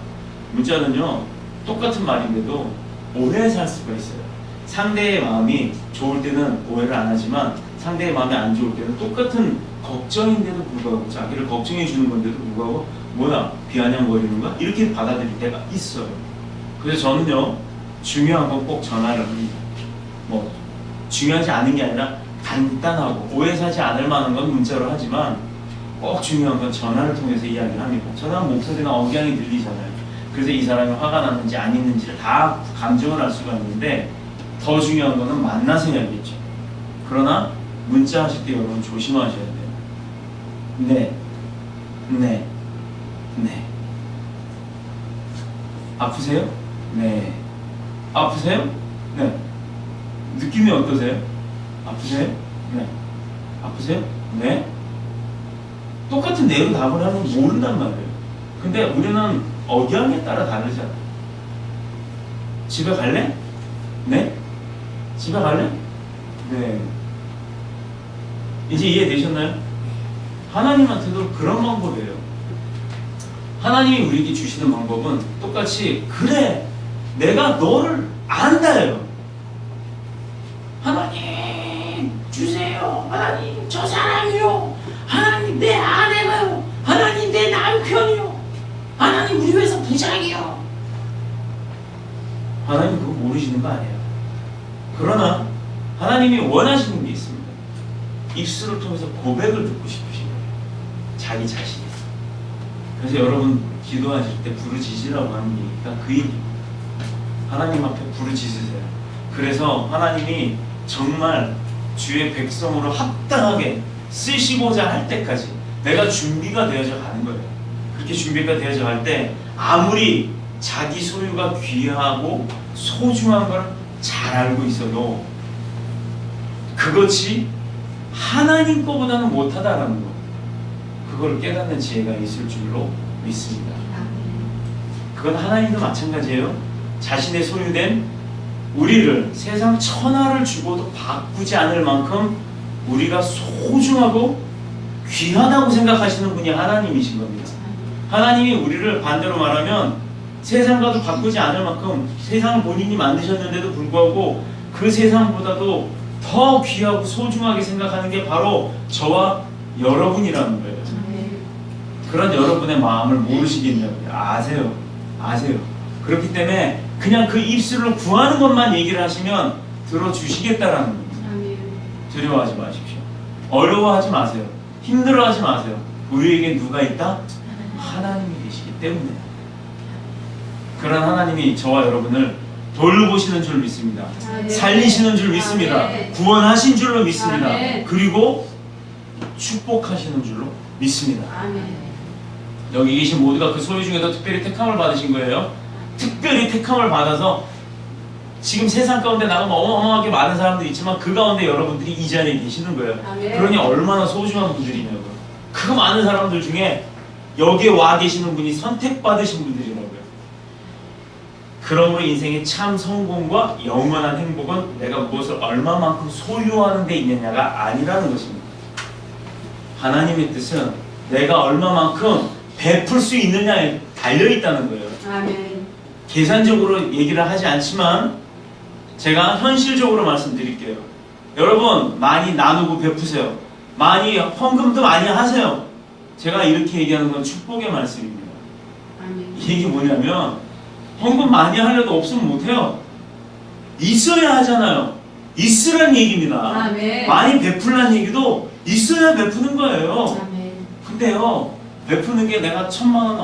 문자는요 똑같은 말인데도 오해해서 할 수가 있어요. 상대의 마음이 좋을 때는 오해를 안 하지만 상대의 마음이 안 좋을 때는 똑같은 걱정인데도 불구하고 자기를 걱정해 주는 건데도 불구하고 뭐야 비아냥거리는 거야? 이렇게 받아들일 때가 있어요. 그래서 저는요 중요한 건 꼭 전화를 합니다. 뭐 중요하지 않은 게 아니라 간단하고 오해 사지 않을 만한 건 문자로 하지만 꼭 중요한 건 전화를 통해서 이야기를 합니다. 전화는 목소리나 억양이 들리잖아요. 그래서 이 사람이 화가 났는지 안 있는지를 다 감정을 할 수가 있는데 더 중요한 거는 만나서 해야겠죠. 그러나 문자 하실 때 여러분 조심하셔야 돼요. 네. 아프세요? 네. 아프세요? 네. 느낌이 어떠세요? 아프세요? 네. 아프세요? 네. 똑같은 내용 답을 하면 모른단 말이에요. 근데 우리는 억양에 따라 다르잖아요. 집에 갈래? 네. 집에 갈래? 네. 이제 이해되셨나요? 하나님한테도 그런 방법이에요. 하나님이 우리에게 주시는 방법은 똑같이 그래 내가 너를 안다예요. 하나님 주세요. 하나님 저 사람이요. 하나님 내 아내가요. 하나님 내 남편이요. 하나님 우리 회사 부장이요. 하나님 그거 모르시는 거 아니에요. 그러나 하나님이 원하시는 게 있습니다. 입술을 통해서 고백을 듣고 싶으신 거예요. 자기 자신이. 그래서 여러분 기도하실 때 부르짖으라고 하는 얘기가 그 얘기입니다. 하나님 앞에 부르짖으세요. 그래서 하나님이 정말 주의 백성으로 합당하게 쓰시고자 할 때까지 내가 준비가 되어져 가는 거예요. 그렇게 준비가 되어져 갈 때 아무리 자기 소유가 귀하고 소중한 걸 잘 알고 있어도 그것이 하나님 거보다는 못하다라는 거, 그걸 깨닫는 지혜가 있을 줄로 믿습니다. 그건 하나님도 마찬가지예요. 자신의 소유된 우리를 세상 천하를 주고도 바꾸지 않을 만큼 우리가 소중하고 귀하다고 생각하시는 분이 하나님이신 겁니다. 하나님이 우리를 반대로 말하면 세상과도 바꾸지 않을 만큼 세상을 본인이 만드셨는데도 불구하고 그 세상보다도 더 귀하고 소중하게 생각하는 게 바로 저와 여러분이라는 거예요. 그런 여러분의 마음을 모르시겠냐고요. 아세요. 그렇기 때문에 그냥 그 입술로 구하는 것만 얘기를 하시면 들어주시겠다라는 겁니다. 두려워하지 마십시오. 어려워하지 마세요. 힘들어하지 마세요. 우리에게 누가 있다? 하나님이 계시기 때문에. 그런 하나님이 저와 여러분을 돌보시는 줄 믿습니다. 살리시는 줄 믿습니다. 구원하신 줄로 믿습니다. 그리고 축복하시는 줄로 믿습니다. 여기 계신 모두가 그 소유 중에서 특별히 택함을 받으신 거예요. 특별히 택함을 받아서 지금 세상 가운데 나가면 어마어마하게 많은 사람들이 있지만 그 가운데 여러분들이 이 자리에 계시는 거예요. 그러니 얼마나 소중한 분들이냐고요. 그 많은 사람들 중에 여기에 와 계시는 분이 선택받으신 분들이라고요. 그러므로 인생의 참 성공과 영원한 행복은 내가 무엇을 얼마만큼 소유하는 데 있느냐가 아니라는 것입니다. 하나님의 뜻은 내가 얼마만큼 베풀 수 있느냐에 달려있다는 거예요. 계산적으로 얘기를 하지 않지만 제가 현실적으로 말씀드릴게요. 여러분 많이 나누고 베푸세요. 많이 헌금도 많이 하세요. 제가 이렇게 얘기하는 건 축복의 말씀입니다. 이 얘기 뭐냐면 헌금 많이 하려도 없으면 못해요. 있어야 하잖아요. 있으란 얘기입니다. 많이 베풀란 얘기도 있어야 베푸는 거예요. 근데요 베푸는 게 내가 1,000만 원,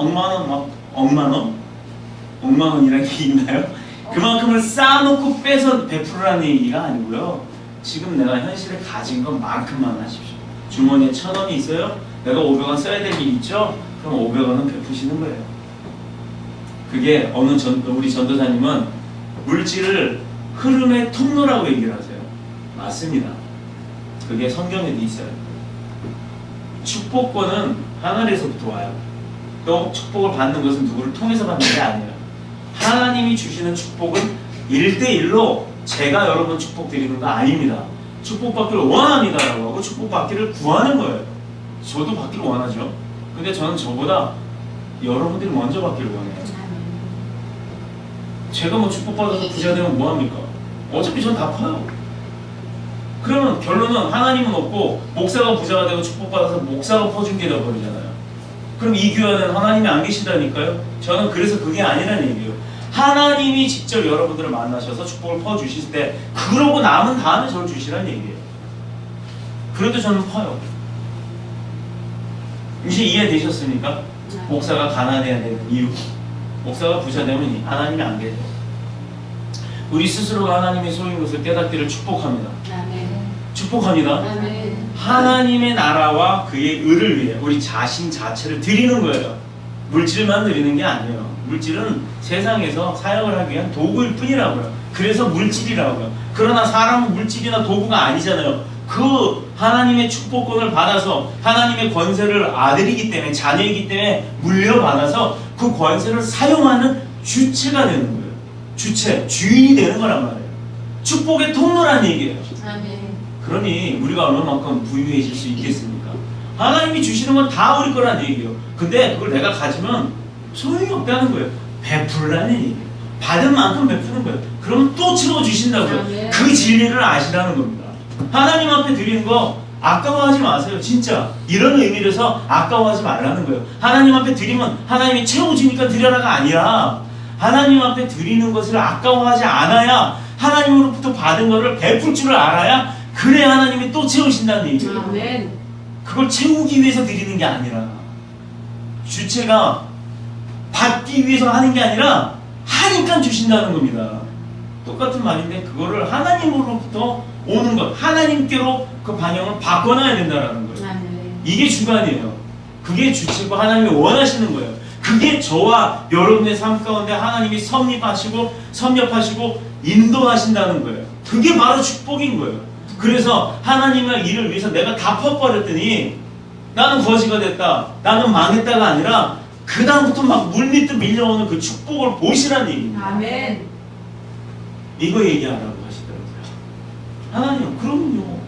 억만 원이라는 게 있나요? 그만큼을 쌓아놓고 빼서 베풀으라는 얘기가 아니고요. 지금 내가 현실에 가진 것만큼만 하십시오. 주머니에 1,000원이 있어요? 내가 500원 써야 될 일 있죠? 그럼 500원은 베푸시는 거예요. 그게 우리 전도사님은 물질을 흐름의 통로라고 얘기를 하세요. 맞습니다. 그게 성경에도 있어요. 축복권은 하늘에서부터 와요. 또 축복을 받는 것은 누구를 통해서 받는 게 아니에요. 하나님이 주시는 축복은 1대1로 제가 여러분 축복 드리는 거 아닙니다. 축복받기를 원합니다라고 하고 축복받기를 구하는 거예요. 저도 받기를 원하죠. 근데 저는 저보다 여러분들이 먼저 받기를 원해요. 제가 뭐 축복받아서 부자 되면 뭐합니까? 어차피 전 다 파요. 그러면 결론은 하나님은 없고 목사가 부자가 되고 축복받아서 목사가 퍼준 게 되어버리잖아요. 그럼 이 교회는 하나님이 안 계시다니까요? 저는 그래서 그게 아니라는 얘기예요. 하나님이 직접 여러분들을 만나셔서 축복을 퍼주실 때 그러고 남은 다음에 저를 주시라는 얘기예요. 그래도 저는 퍼요. 이제 이해되셨습니까? 목사가 가난해야 되는 이유, 목사가 부자 되면 하나님이 안 계세요. 우리 스스로가 하나님의 소유인 것을 깨닫기를 축복합니다. 축복합니다. 하나님의 나라와 그의 의를 위해 우리 자신 자체를 드리는 거예요. 물질만 드리는 게 아니에요. 물질은 세상에서 사용을 하기 위한 도구일 뿐이라고요. 그래서 물질이라고요. 그러나 사람은 물질이나 도구가 아니잖아요. 그 하나님의 축복권을 받아서 하나님의 권세를 아들이기 때문에, 자녀이기 때문에 물려받아서 그 권세를 사용하는 주체가 되는 거예요. 주체, 주인이 되는 거란 말이에요. 축복의 통로란 얘기예요. 그러니 우리가 얼마만큼 부유해질 수 있겠습니까? 하나님이 주시는 건 다 우리 거란 얘기예요. 근데 그걸 내가 가지면 소용이 없다는 거예요. 베풀라는 얘기예요. 받은 만큼 베푸는 거예요. 그럼 또 채워주신다고요. 그 진리를 아시라는 겁니다. 하나님 앞에 드리는 거 아까워하지 마세요. 진짜 이런 의미로서 아까워하지 말라는 거예요. 하나님 앞에 드리면 하나님이 채워주니까 드려라가 아니라 하나님 앞에 드리는 것을 아까워하지 않아야 하나님으로부터 받은 것을 베풀 줄을 알아야 그래야 하나님이 또 채우신다는 얘기예요. 아멘. 그걸 채우기 위해서 드리는 게 아니라 주체가 받기 위해서 하는 게 아니라 하니까 주신다는 겁니다. 똑같은 말인데 그거를 하나님으로부터 오는 것, 하나님께로 그 방향을 바꿔놔야 된다는 거예요. 아멘. 이게 주관이에요. 그게 주체고 하나님이 원하시는 거예요. 그게 저와 여러분의 삶 가운데 하나님이 섭렵하시고 인도하신다는 거예요. 그게 바로 축복인 거예요. 그래서 하나님의 일을 위해서 내가 다 퍼버렸더니 나는 거지가 됐다, 나는 망했다가 아니라 그 다음부터 막 물밀듯 밀려오는 그 축복을 보시라는 얘기입니다. 아멘. 이거 얘기하라고 하시더라고요. 하나님, 그럼요.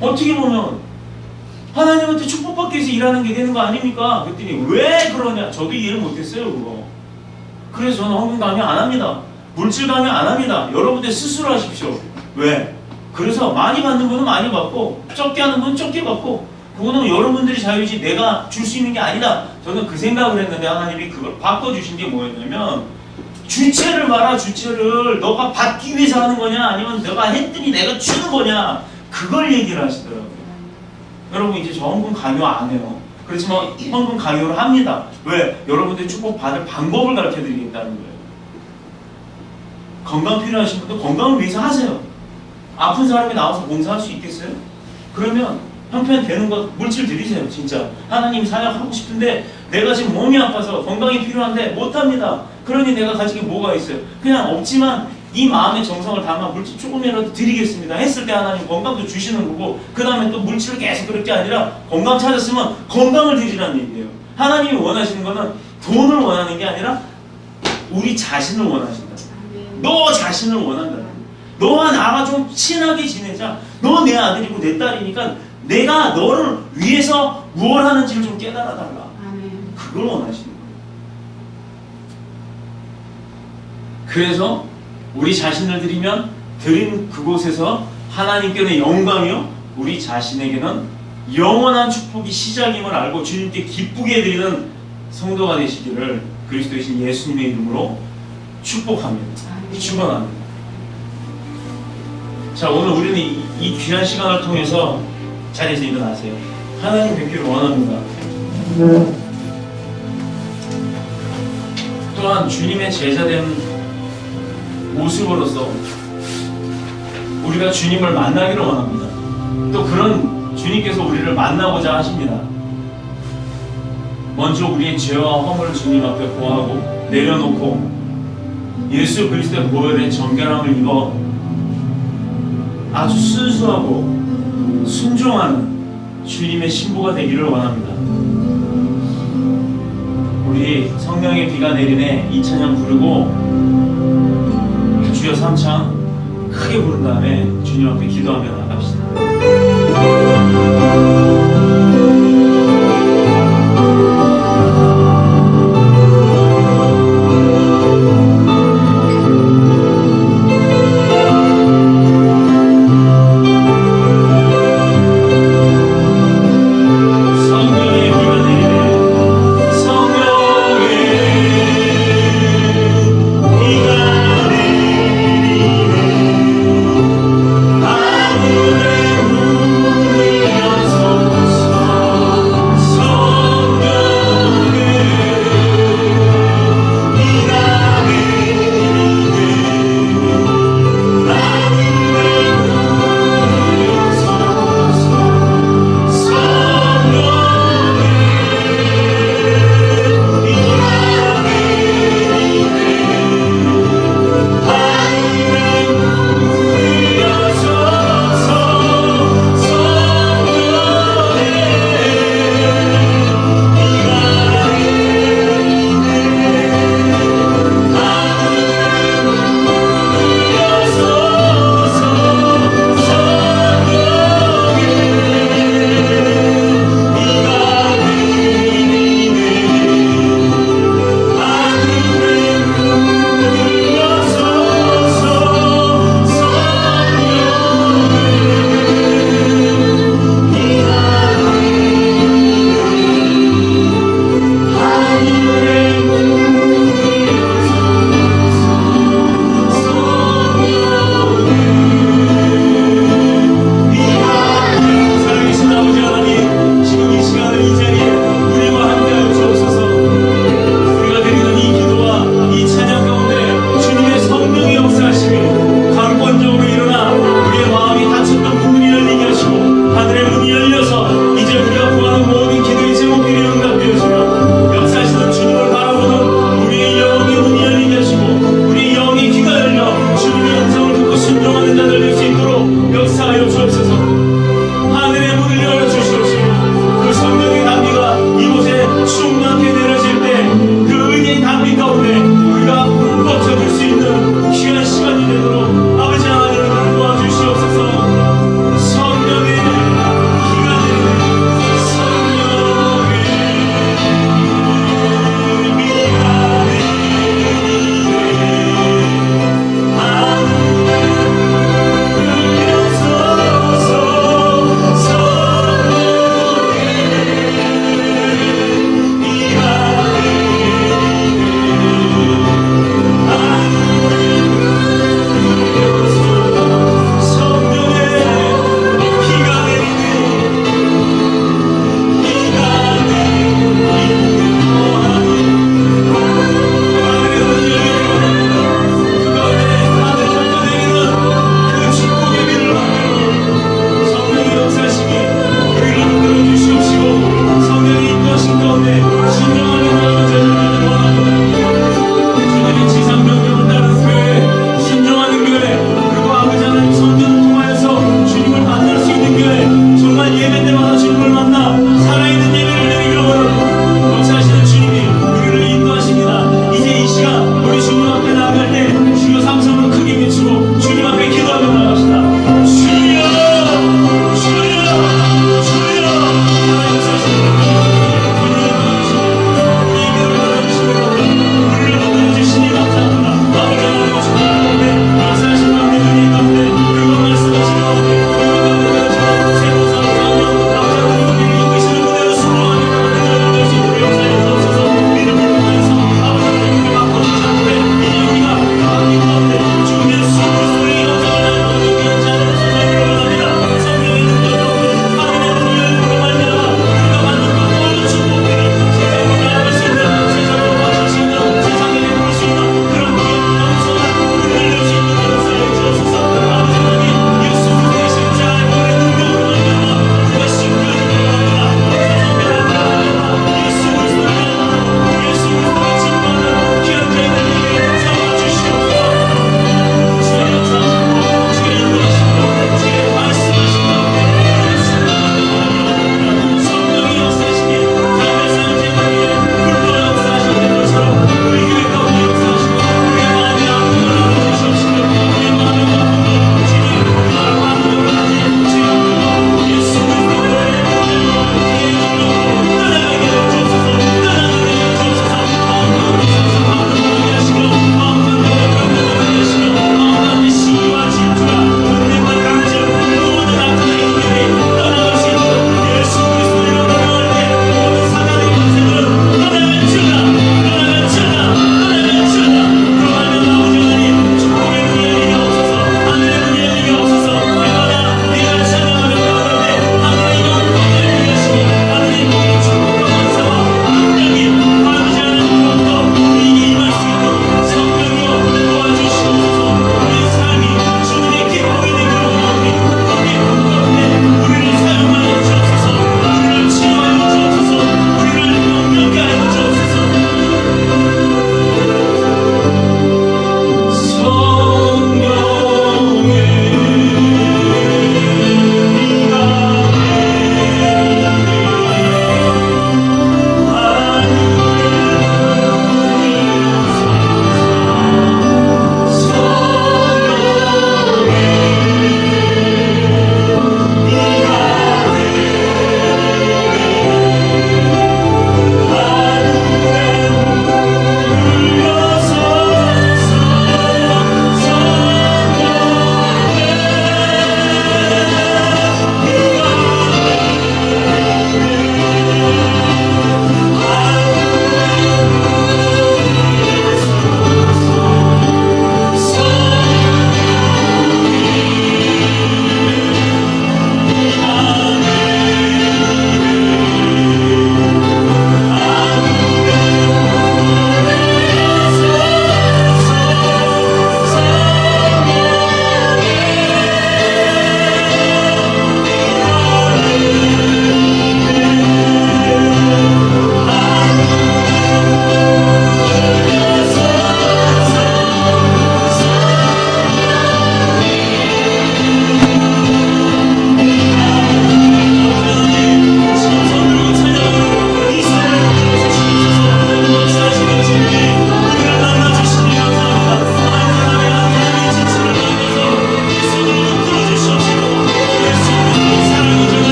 어떻게 보면 하나님한테 축복받기 위해서 일하는 게 되는 거 아닙니까? 그랬더니 왜 그러냐? 저도 이해를 못했어요, 그거. 그래서 저는 헌금 강요 안 합니다. 물질 강요 안 합니다. 여러분들 스스로 하십시오. 왜? 그래서 많이 받는 분은 많이 받고 적게 하는 분은 적게 받고 그거는 여러분들이 자유지 내가 줄 수 있는 게 아니다. 저는 그 생각을 했는데 하나님이 그걸 바꿔주신 게 뭐였냐면 주체를 봐라. 주체를 너가 받기 위해서 하는 거냐 아니면 너가 했더니 내가 주는 거냐 그걸 얘기를 하시더라고요. 여러분 이제 저 헌금 강요 안 해요. 그렇지만 헌금 강요를 합니다. 왜? 여러분들 축복 받을 방법을 가르쳐 드리겠다는 거예요. 건강 필요하신 분도 건강을 위해서 하세요. 아픈 사람이 나와서 봉사할 수 있겠어요? 그러면 형편 되는 것 물질 드리세요. 진짜 하나님 사역하고 싶은데 내가 지금 몸이 아파서 건강이 필요한데 못합니다. 그러니 내가 가지고 뭐가 있어요? 그냥 없지만 이 마음의 정성을 담아 물질 조금이라도 드리겠습니다 했을 때 하나님 건강도 주시는 거고 그 다음에 또 물질을 계속 그럴 게 아니라 건강 찾았으면 건강을 드리라는 얘기예요. 하나님이 원하시는 거는 돈을 원하는 게 아니라 우리 자신을 원하신다. 너 자신을 원한다. 너와 나가 좀 친하게 지내자. 너 내 아들이고 내 딸이니까 내가 너를 위해서 무엇 하는지를 좀 깨달아 달라. 그걸 원하시는 거예요. 그래서 우리 자신을 드리면 드린 그곳에서 하나님께는 영광이요 우리 자신에게는 영원한 축복이 시작임을 알고 주님께 기쁘게 드리는 성도가 되시기를 그리스도이신 예수님의 이름으로 축복합니다. 축원합니다. 자, 오늘 우리는 이 귀한 시간을 통해서 자리에서 일어나세요. 하나님 뵙기를 원합니다. 또한 주님의 제자된 모습으로서 우리가 주님을 만나기를 원합니다. 또 그런 주님께서 우리를 만나고자 하십니다. 먼저 우리의 죄와 허물을 주님 앞에 고하고 내려놓고 예수 그리스도의 보혈의 정결함을 입어 아주 순수하고 순종하는 주님의 신부가 되기를 원합니다. 우리 성령의 비가 내리네 이 찬양 부르고 주여 삼창 크게 부른 다음에 주님 앞에 기도하며 나갑시다.